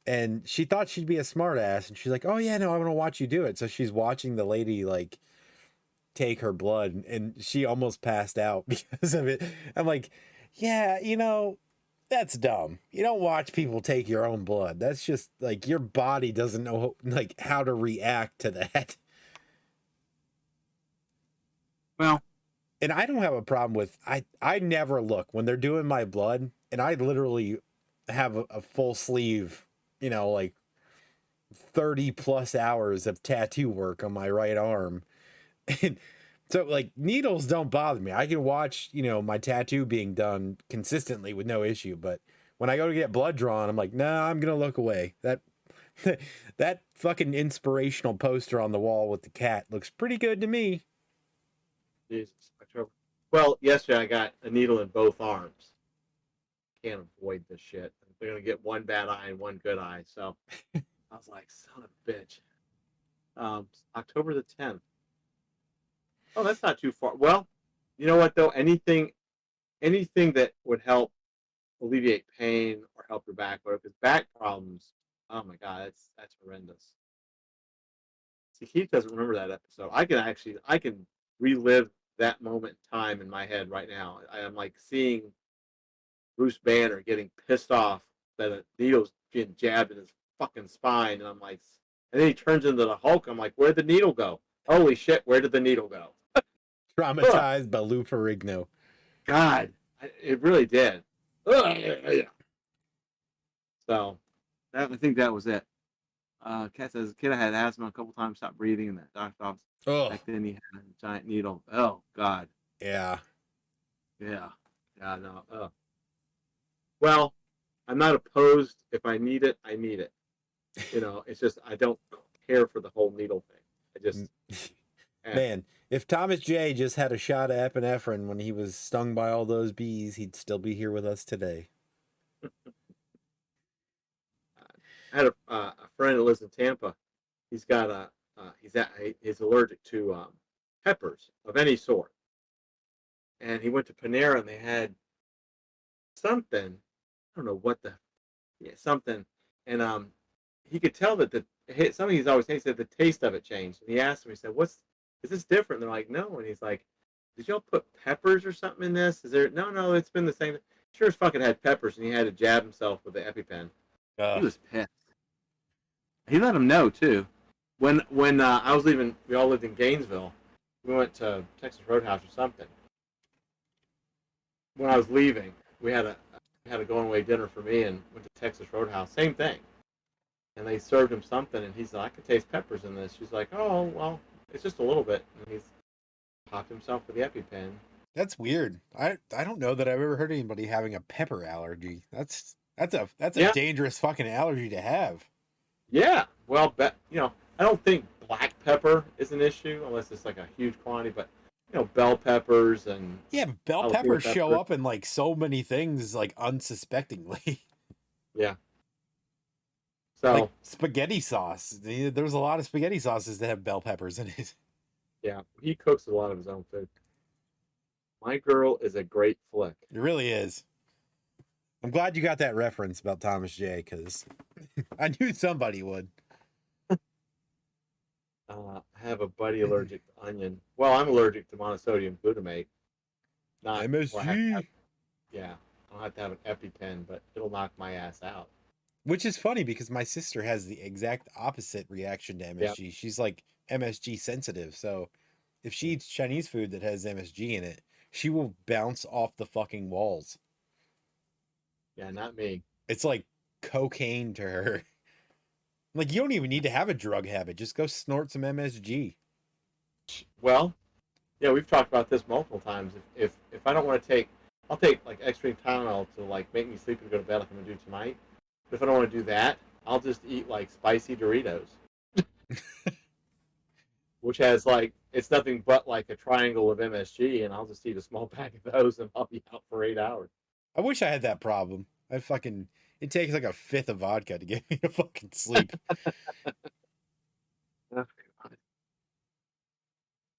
And she thought she'd be a smart ass. And she's like, oh, yeah, no, I'm going to watch you do it. So she's watching the lady, like, take her blood. And she almost passed out because of it. I'm like, yeah, that's dumb. You don't watch people take your own blood. That's just, like, your body doesn't know, like, how to react to that. Well. And I don't have a problem with, I never look when they're doing my blood. And I literally have a full sleeve, like 30 plus hours of tattoo work on my right arm. And so like needles don't bother me. I can watch, my tattoo being done consistently with no issue. But when I go to get blood drawn, I'm like, nah, I'm going to look away. That fucking inspirational poster on the wall with the cat looks pretty good to me. Jesus. Well, yesterday I got a needle in both arms. Can't avoid this shit. They're going to get one bad eye and one good eye. So I was like, son of a bitch. October the 10th. Oh, that's not too far. Well, you know what, though? Anything that would help alleviate pain or help your back, but if it's back problems, oh my God, that's horrendous. See, Keith doesn't remember that episode. I can relive that moment in time in my head right now. I am like seeing Bruce Banner getting pissed off that a needle's being jabbed in his fucking spine, and I'm like, and then he turns into the Hulk. I'm like, where'd the needle go? Holy shit, where did the needle go? Traumatized by Lou Ferrigno. God, it really did. So, I think that was it. Kat says, kid, I had asthma a couple times, stopped breathing, and that doctor's office. Back then he had a giant needle. Oh, God. Yeah. Yeah. Yeah, no. Well, I'm not opposed. If I need it, I need it. It's just I don't care for the whole needle thing. I just man, if Thomas J just had a shot of epinephrine when he was stung by all those bees, he'd still be here with us today. I had a friend that lives in Tampa. He's got he's allergic to peppers of any sort, and he went to Panera and they had something. I don't know what something, and he could tell that something he's always said the taste of it changed. And he asked him, he said, is this different? And they're like, no. And he's like, did y'all put peppers or something in this? Is there? No, it's been the same. Sure as fucking had peppers, and he had to jab himself with the EpiPen. He was pissed. He let him know too. When I was leaving, we all lived in Gainesville. We went to Texas Roadhouse or something. When I was leaving, we had a going away dinner for me and went to Texas Roadhouse. Same thing. And they served him something, and he's like, I could taste peppers in this. She's like, oh, well, it's just a little bit. And he's popped himself with the EpiPen. That's weird. I don't know that I've ever heard anybody having a pepper allergy. That's a Yeah. dangerous fucking allergy to have. Yeah. Well, I don't think black pepper is an issue unless it's like a huge quantity, but bell peppers and Yeah, but bell jalapeno peppers show pepper. up in like so many things like unsuspectingly. Yeah. Like So spaghetti sauce. There's a lot of spaghetti sauces that have bell peppers in it. yeah, he cooks a lot of his own food. My Girl is a great flick. It really is. I'm glad you got that reference about Thomas J. because I knew somebody would. I have a buddy allergic to onion. Well, I'm allergic to monosodium glutamate. Not where I have to have- MSG. yeah, I don't have to have an EpiPen, but it'll knock my ass out. Which is funny because my sister has the exact opposite reaction to MSG. She's like MSG sensitive. So if she eats Chinese food that has MSG in it, she will bounce off the fucking walls. Yeah, not me. It's like cocaine to her. Like, you don't even need to have a drug habit. Just go snort some MSG. Well, yeah, we've talked about this multiple times. If I don't want to take, I'll take like extreme Tylenol to like make me sleep and go to bed like I'm gonna do tonight. But if I don't want to do that, I'll just eat like spicy Doritos, which has like it's nothing but like a triangle of MSG, and I'll just eat a small pack of those, and I'll be out for 8 hours. I wish I had that problem. It takes like a fifth of vodka to get me to fucking sleep. Oh, God.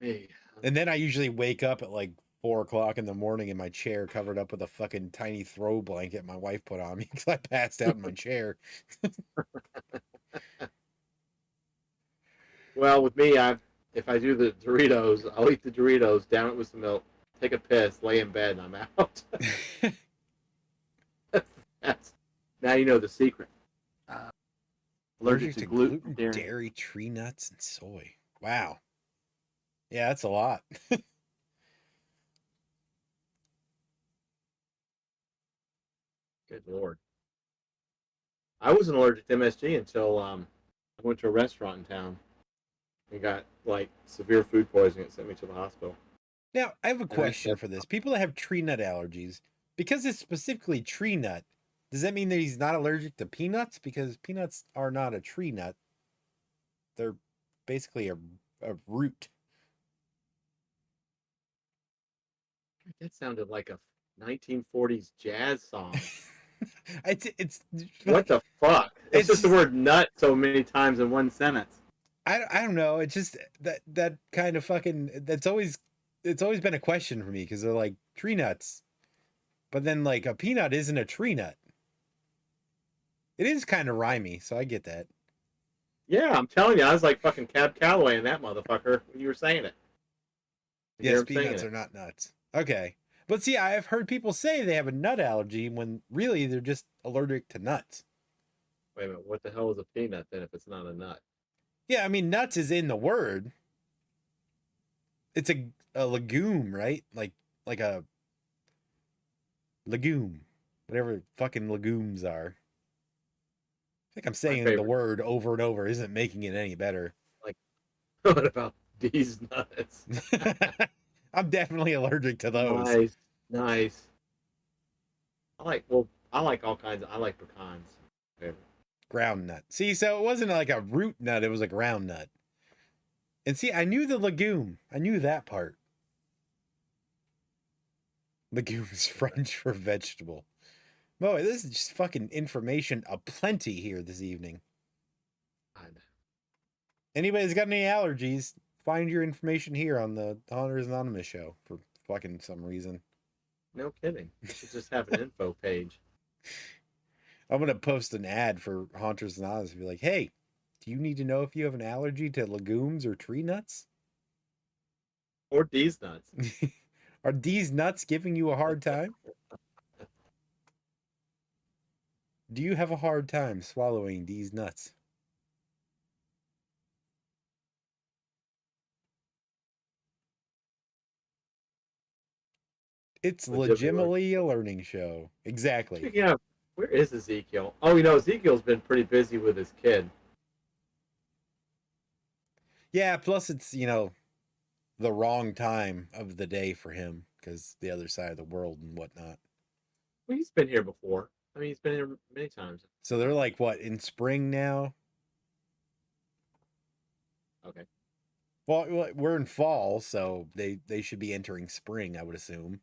Hey, And then I usually wake up at like 4 o'clock in the morning in my chair covered up with a fucking tiny throw blanket my wife put on me because I passed out in my chair. well, with me, if I do the Doritos, I'll eat the Doritos, down it with some milk, take a piss, lay in bed, and I'm out. Now you know the secret. Allergic to gluten, dairy, tree nuts, and soy. Wow. Yeah, that's a lot. Good Lord. I wasn't allergic to MSG until I went to a restaurant in town and got like severe food poisoning. It sent me to the hospital. Now, I have a question for this. People that have tree nut allergies, because it's specifically tree nut, does that mean that he's not allergic to peanuts? Because peanuts are not a tree nut. They're basically a root. That sounded like a 1940s jazz song. It's What the fuck? It's just the word nut so many times in one sentence. I don't know. It's just that kind of fucking it's always been a question for me because they're like tree nuts, but then like a peanut isn't a tree nut. It is kind of rhymey, so I get that. Yeah, I'm telling you, I was like fucking Cab Calloway in that motherfucker when you were saying it. Yes, peanuts are not nuts. Okay. But see, I have heard people say they have a nut allergy when really they're just allergic to nuts. Wait a minute, what the hell is a peanut then if it's not a nut? Yeah, I mean, nuts is in the word. It's a legume, right? Like a legume. Whatever fucking legumes are. I think I'm saying the word over and over isn't making it any better. Like, what about these nuts? I'm definitely allergic to those. Nice. I like all kinds of, I like pecans. Ground nut. See, so it wasn't like a root nut, it was a ground nut. And see, I knew the legume. I knew that part. Legume is French for vegetable. Boy, this is just fucking information aplenty here this evening. Anybody's got any allergies, find your information here on the Hunters Anonymous show for fucking some reason. No kidding. You should just have an info page. I'm going to post an ad for Hunters Anonymous and be like, hey, do you need to know if you have an allergy to legumes or tree nuts? Or these nuts. Are these nuts giving you a hard time? Do you have a hard time swallowing these nuts? It's legitimately a learning show. Exactly. Yeah. Where is Ezekiel? Oh, Ezekiel's been pretty busy with his kid. Yeah, plus it's, the wrong time of the day for him because the other side of the world and whatnot. Well, he's been here before. I mean, he's been here many times. So they're like what, in spring now? Okay. Well, we're in fall, so they should be entering spring, I would assume.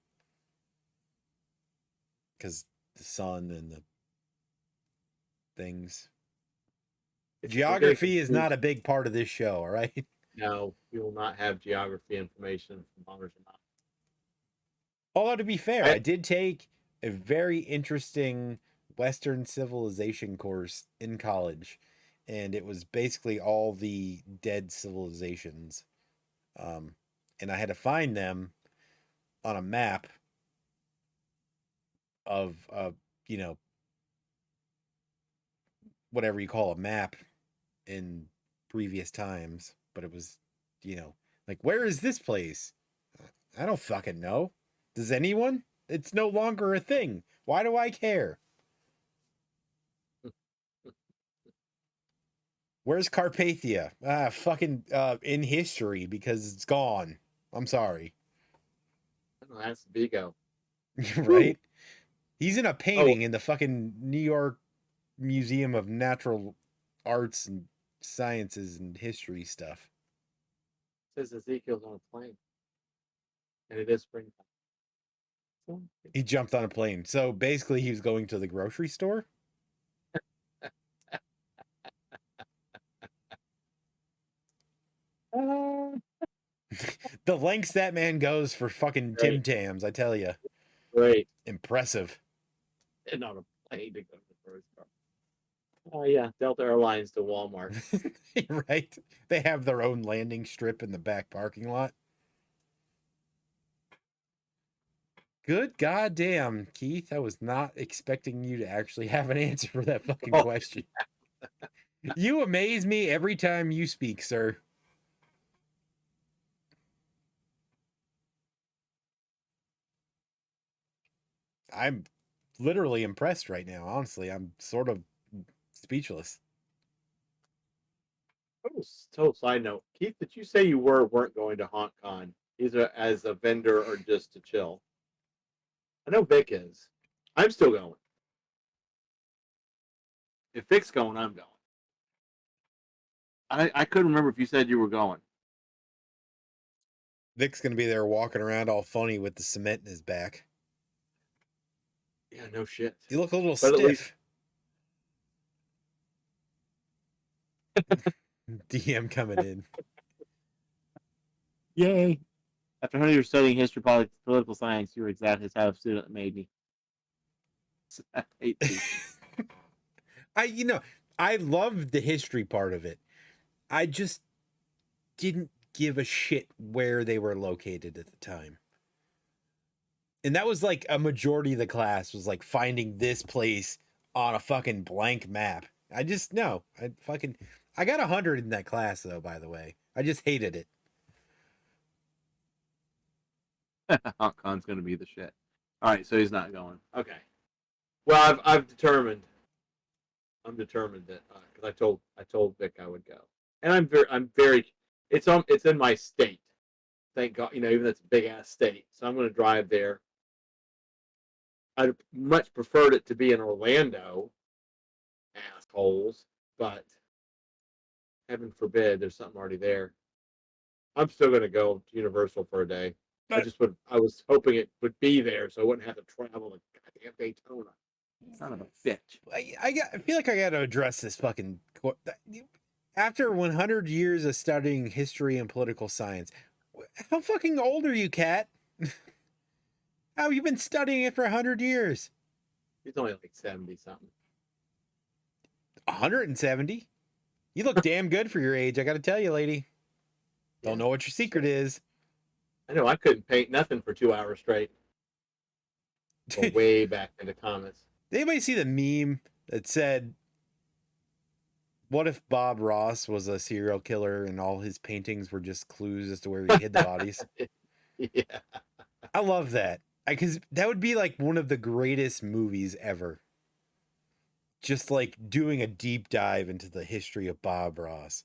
Because the sun and the things. Geography is not a big part of this show, all right? No, we will not have geography information from Hunters and Not. Although, to be fair, I did take a very interesting Western civilization course in college, and it was basically all the dead civilizations. And I had to find them on a map of, you know, whatever you call a map in previous times. But it was, you know, like, where is this place? I don't fucking know. Does anyone? It's no longer a thing. Why do I care? Where's Carpathia? Fucking in history because it's gone. I'm sorry. Oh, that's Vigo. Right? He's in a painting in the fucking New York Museum of Natural Arts and Sciences and History stuff. It says Ezekiel's on a plane. And it is springtime. He jumped on a plane. So basically he was going to the grocery store. The lengths that man goes for fucking Tim Tams, I tell you. Great. Impressive. And on a plane to go to the grocery store. Oh, yeah. Delta Airlines to Walmart. Right? They have their own landing strip in the back parking lot. Good goddamn, Keith. I was not expecting you to actually have an answer for that fucking question. You amaze me every time you speak, sir. I'm literally impressed right now. Honestly, I'm sort of speechless. Total side note. Keith, did you say you weren't going to HauntCon either as a vendor or just to chill? I know Vic is. I'm still going. If Vic's going, I'm going. I couldn't remember if you said you were going. Vic's gonna be there walking around all funny with the cement in his back. Yeah, no shit. You look a little stiff. DM coming in. Yay. After 100 years studying history, political science, you were exactly the type of student that made me. I hate I loved the history part of it. I just didn't give a shit where they were located at the time. And that was like a majority of the class was like finding this place on a fucking blank map. I got 100 in that class though, by the way. I just hated it. HauntCon's gonna be the shit. All right, so he's not going. Okay. Well, I'm determined that because I told Vic I would go, and I'm very. It's in my state. Thank God, even though it's a big ass state, so I'm going to drive there. I'd much preferred it to be in Orlando, assholes, but heaven forbid there's something already there. I'm still going to go to Universal for a day. I was hoping it would be there, so I wouldn't have to travel to goddamn Daytona. Son of a bitch. I feel like I got to address this fucking. After 100 years of studying history and political science, how fucking old are you, Kat? How have you been studying it for 100 years? He's only like 70 something. 170? You look damn good for your age, I got to tell you, lady. Don't know what your secret is. I know, I couldn't paint nothing for 2 hours straight. Go way back in the comments. Did anybody see the meme that said, what if Bob Ross was a serial killer and all his paintings were just clues as to where he hid the bodies? Yeah. I love that. Because that would be like one of the greatest movies ever. Just like doing a deep dive into the history of Bob Ross.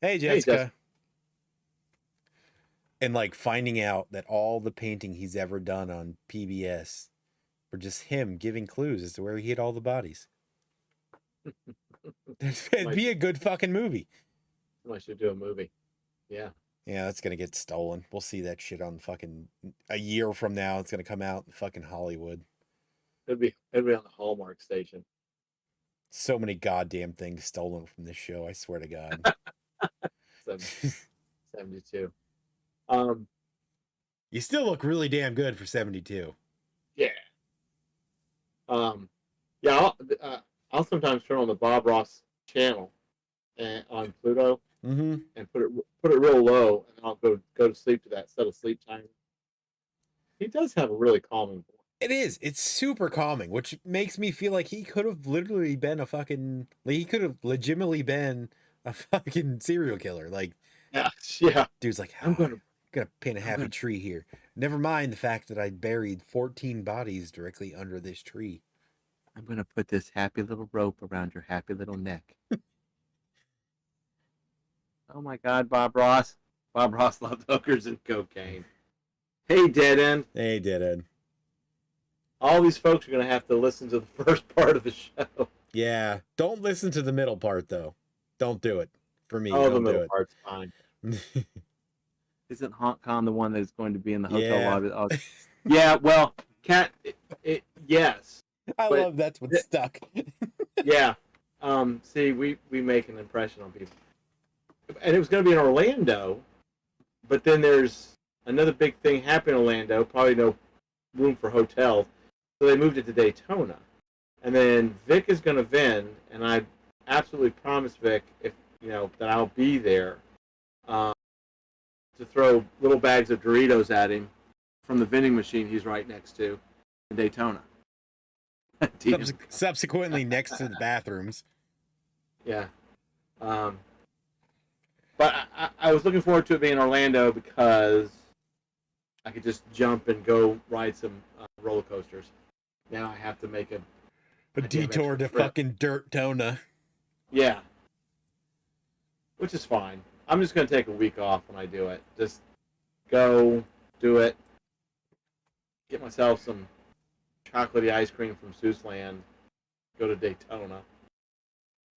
Hey, Jessica. And like finding out that all the painting he's ever done on PBS or just him giving clues as to where he hid all the bodies. It'd be a good fucking movie. I should do a movie. Yeah. Yeah, that's gonna get stolen. We'll see that shit on fucking a year from now. It's gonna come out in fucking Hollywood. It'd be on the Hallmark station. So many goddamn things stolen from this show. I swear to God. 72. You still look really damn good for 72. Yeah. Yeah. I'll sometimes turn on the Bob Ross channel on Pluto Mm-hmm. and put it real low, and I'll go to sleep to that, set a sleep timer. He does have a really calming voice. It is. It's super calming, which makes me feel like he could have literally been a fucking. Like, he could have legitimately been a fucking serial killer. Like, yeah. Dude's like, I'm gonna paint a happy tree here. Never mind the fact that I buried 14 bodies directly under this tree. I'm gonna put this happy little rope around your happy little neck. Oh my God, Bob Ross. Bob Ross loved hookers and cocaine. Hey, Dead End. Hey, Dead End. All these folks are going to have to listen to the first part of the show. Yeah. Don't listen to the middle part, though. Don't do it. For me, Oh, don't the middle do it. part's fine. Isn't Hong Kong the one that's going to be in the hotel lobby? Oh, yeah, well, yes. I love that's what stuck. Yeah. See, we make an impression on people. And it was going to be in Orlando, but then there's another big thing happening in Orlando, probably no room for hotels, so they moved it to Daytona. And then Vic is going to vend, and I absolutely promised Vic that I'll be there to throw little bags of Doritos at him from the vending machine he's right next to in Daytona. Subsequently next to the bathrooms. Yeah. But I was looking forward to it being in Orlando because I could just jump and go ride some roller coasters. Now I have to make a detour to fucking Dirtona. Yeah. Which is fine. I'm just going to take a week off when I do it. Just go, do it, get myself some chocolatey ice cream from Seussland, go to Daytona.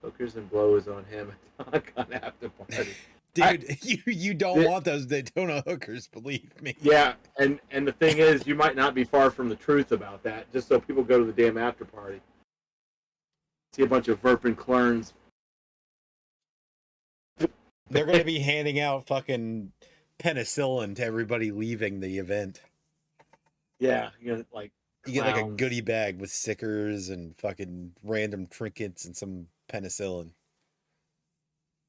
Hookers and blows on him at the after party. Dude, you don't want those Daytona hookers, believe me. Yeah, and the thing is, you might not be far from the truth about that, just so people go to the damn after party. See a bunch of Verpin Clerns. They're going to be handing out fucking penicillin to everybody leaving the event. Yeah, you get like a goodie bag with stickers and fucking random trinkets and some penicillin.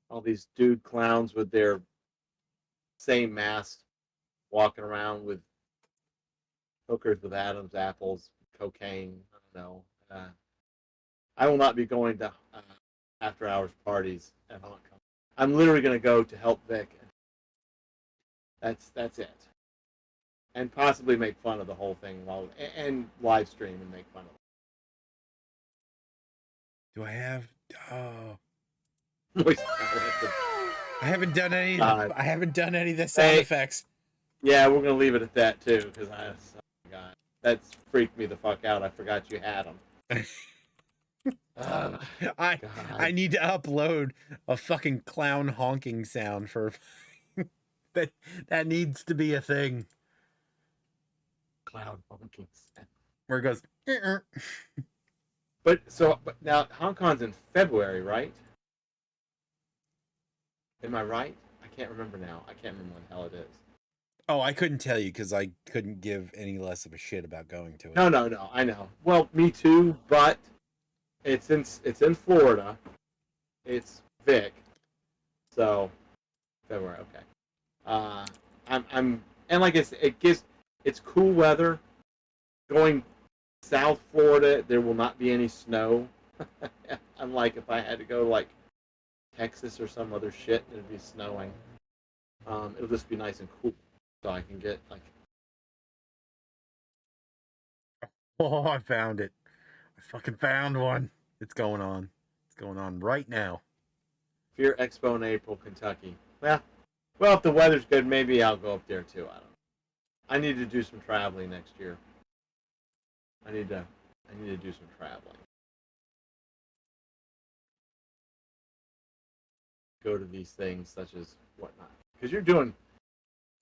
All these dude clowns with their same mask walking around with hookers with Adam's apples, cocaine. I don't know. I will not be going to after hours parties at Hong Kong. I'm literally going to go to help Vic. That's it. And possibly make fun of the whole thing and live stream and make fun of it. Do I have? Oh, I haven't done any. I haven't done any of the sound effects. Yeah, we're gonna leave it at that too, because that's freaked me the fuck out. I forgot you had them. I need to upload a fucking clown honking sound for that needs to be a thing. Clown honking sound. Where it goes. But now Hong Kong's in February, right? Am I right? I can't remember now. I can't remember when the hell it is. Oh, I couldn't tell you because I couldn't give any less of a shit about going to it. No, I know. Well, me too, but it's in Florida. It's Vic. So February, okay. I'm and like it's cool weather. Going South Florida, there will not be any snow. Unlike if I had to go like Texas or some other shit, it'd be snowing. It'll just be nice and cool, so I can get like. Oh, I found it! I fucking found one. It's going on. It's going on right now. Fear Expo in April, Kentucky. Well, if the weather's good, maybe I'll go up there too. I don't know. I need to do some traveling next year. I need to do some traveling. Go to these things such as whatnot. Because you're doing,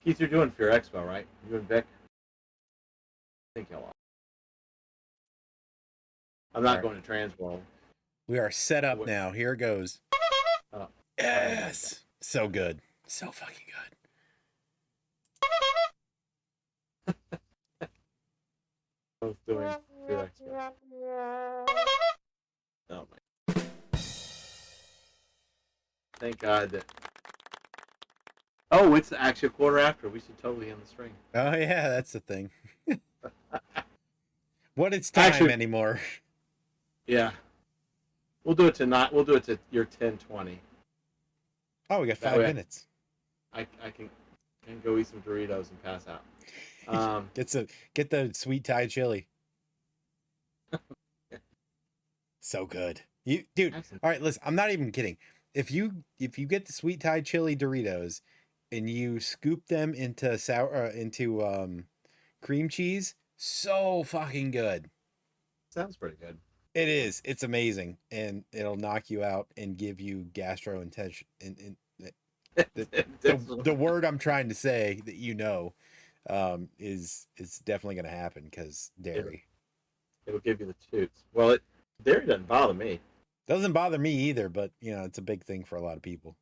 Keith, you're doing Fear Expo, right? You and Vic? I think y'all are. I'm not going to Transworld. We are set up now. Here it goes. Oh, Yes. So good. So fucking good. both doing Fear Expo. Oh my. Thank God that. Oh, it's actually a quarter after. We should totally end the stream. Oh yeah, that's the thing. What it's time Actually- anymore. Yeah. We'll do it to your 10:20. Oh, we got That 5 way- minutes. I can go eat some Doritos and pass out. Get the sweet Thai chili. So good. Dude. Excellent. All right, listen. I'm not even kidding. If you get the sweet Thai chili Doritos, and you scoop them into cream cheese, so fucking good. Sounds pretty good. It is. It's amazing, and it'll knock you out and give you gastrointestinal. The word I'm trying to say that is definitely going to happen because dairy. It'll give you the toots. Well, dairy doesn't bother me. Doesn't bother me either, but it's a big thing for a lot of people.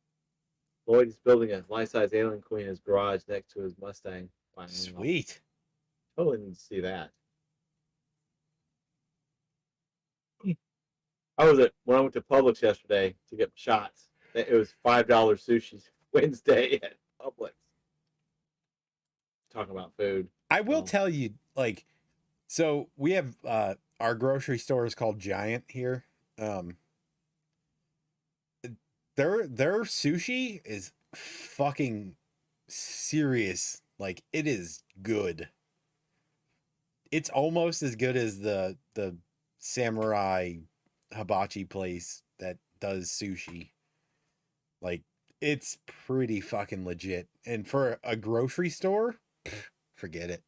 Lloyd is building a life-size Alien Queen in his garage next to his Mustang. Finally. Sweet. Totally need to see that. When I went to Publix yesterday to get shots. It was $5 sushi Wednesday at Publix. Talking about food. I will tell you, so we have our grocery store is called Giant here. Their sushi is fucking serious. Like, it is good. It's almost as good as the samurai hibachi place that does sushi. Like, it's pretty fucking legit. And for a grocery store, forget it.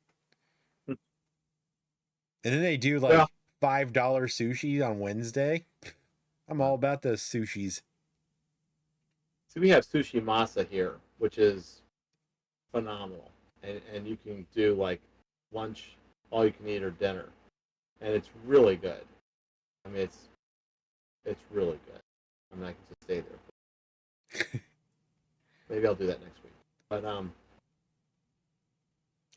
And then they do $5 sushi on Wednesday. I'm all about those sushis. See, we have Sushi Masa here, which is phenomenal. And you can do lunch, all you can eat, or dinner. And it's really good. I mean, it's really good. I mean, I can just stay there. Maybe I'll do that next week. But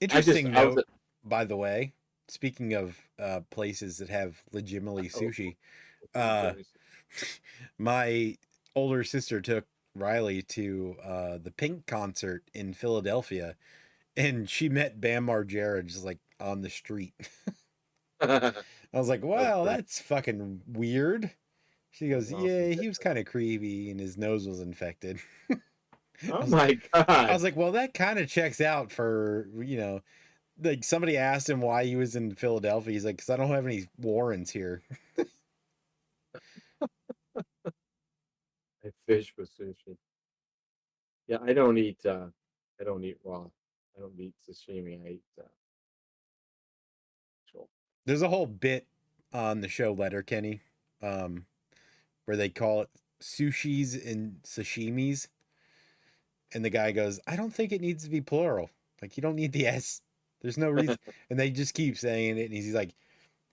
interesting note, by the way, speaking of places that have legitimately sushi, my older sister took Riley to the Pink concert in Philadelphia, and she met Bam Margera just on the street. I was like, wow, that's fucking weird. She goes, yeah, he was kind of creepy and his nose was infected. Oh my God. I was like, well, that kind of checks out for, somebody asked him why he was in Philadelphia. He's like, because I don't have any Warrens here. I fish with sushi. Yeah, I don't eat raw. I don't eat sashimi. I eat actual. There's a whole bit on the show Letterkenny, where they call it sushis and sashimis. And the guy goes, I don't think it needs to be plural. Like, you don't need the S. There's no reason. And they just keep saying it. And he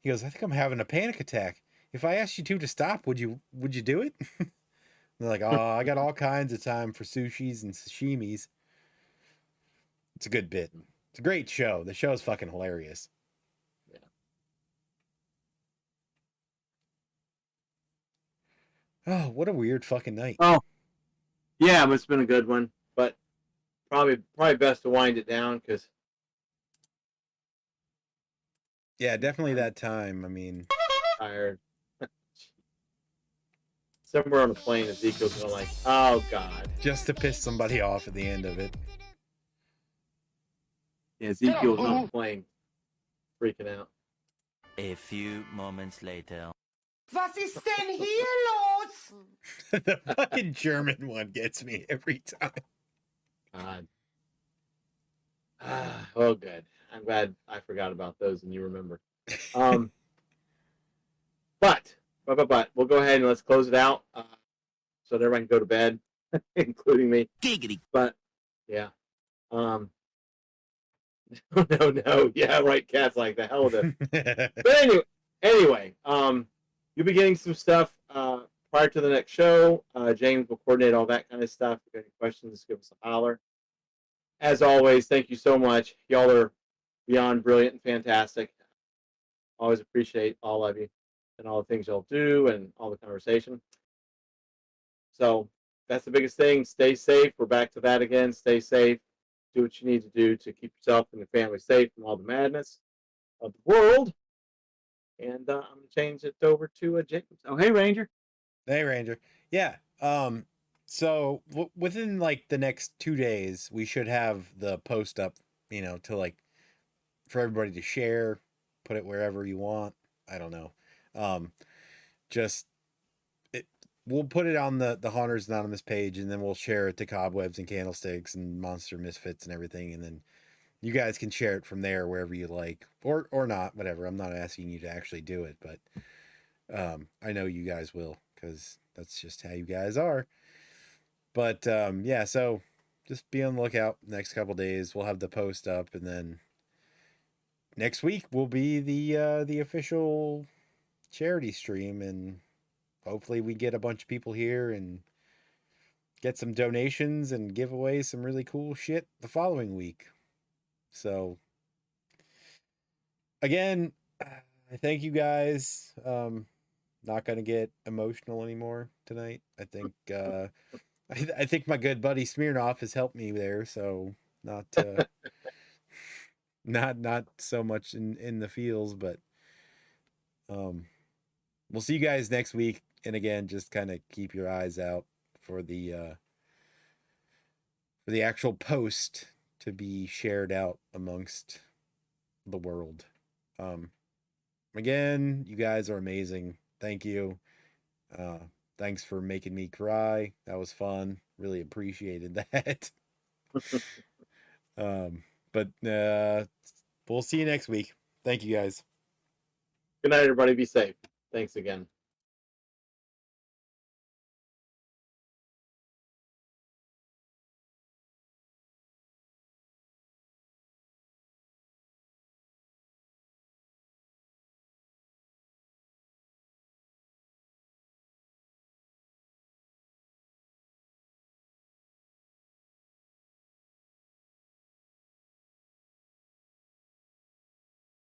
goes, I think I'm having a panic attack. If I asked you to stop, would you do it? And they're like, oh, I got all kinds of time for sushis and sashimis. It's a good bit. It's a great show. The show is fucking hilarious. Yeah. Oh, what a weird fucking night. Oh, yeah, it's been a good one. But probably best to wind it down because. Yeah, definitely that time. I mean, tired. Somewhere on the plane, Ezekiel's going oh God. Just to piss somebody off at the end of it. Yeah, Ezekiel was on the plane, freaking out. A few moments later. Was ist denn hier los? The fucking German one gets me every time. God. Oh, good. I'm glad I forgot about those and you remember. But we'll go ahead and let's close it out so that everyone can go to bed, including me. Giggity. But yeah, no, yeah, right. Cats like the hell of it. But anyway, you'll be getting some stuff prior to the next show. James will coordinate all that kind of stuff. If you have any questions, give us a holler. As always, thank you so much. Y'all are beyond brilliant and fantastic. Always appreciate all of you and all the things y'all do and all the conversation. So that's the biggest thing. Stay safe. We're back to that again. Stay safe. Do what you need to do to keep yourself and your family safe from all the madness of the world. And I'm going to change it over to Jacob. Oh, hey, Ranger. Hey, Ranger. Yeah. So within like the next 2 days, we should have the post up, to like for everybody to share, put it wherever you want. I don't know. We'll put it on the Haunters Anonymous page, and then we'll share it to Cobwebs and Candlesticks and Monster Misfits and everything, and then you guys can share it from there wherever you like, or not, whatever. I'm not asking you to actually do it, but I know you guys will, because that's just how you guys are. But yeah, so just be on the lookout. Next couple days we'll have the post up, and then next week will be the official charity stream, and hopefully we get a bunch of people here and get some donations and give away some really cool shit the following week. So again, I thank you guys. Not gonna get emotional anymore tonight. I think I think my good buddy Smirnoff has helped me there, so not not so much in the feels, but we'll see you guys next week. And again, just kind of keep your eyes out for the actual post to be shared out amongst the world. Again, you guys are amazing. Thank you. Thanks for making me cry. That was fun. Really appreciated that. But we'll see you next week. Thank you guys. Good night, everybody. Be safe. Thanks again.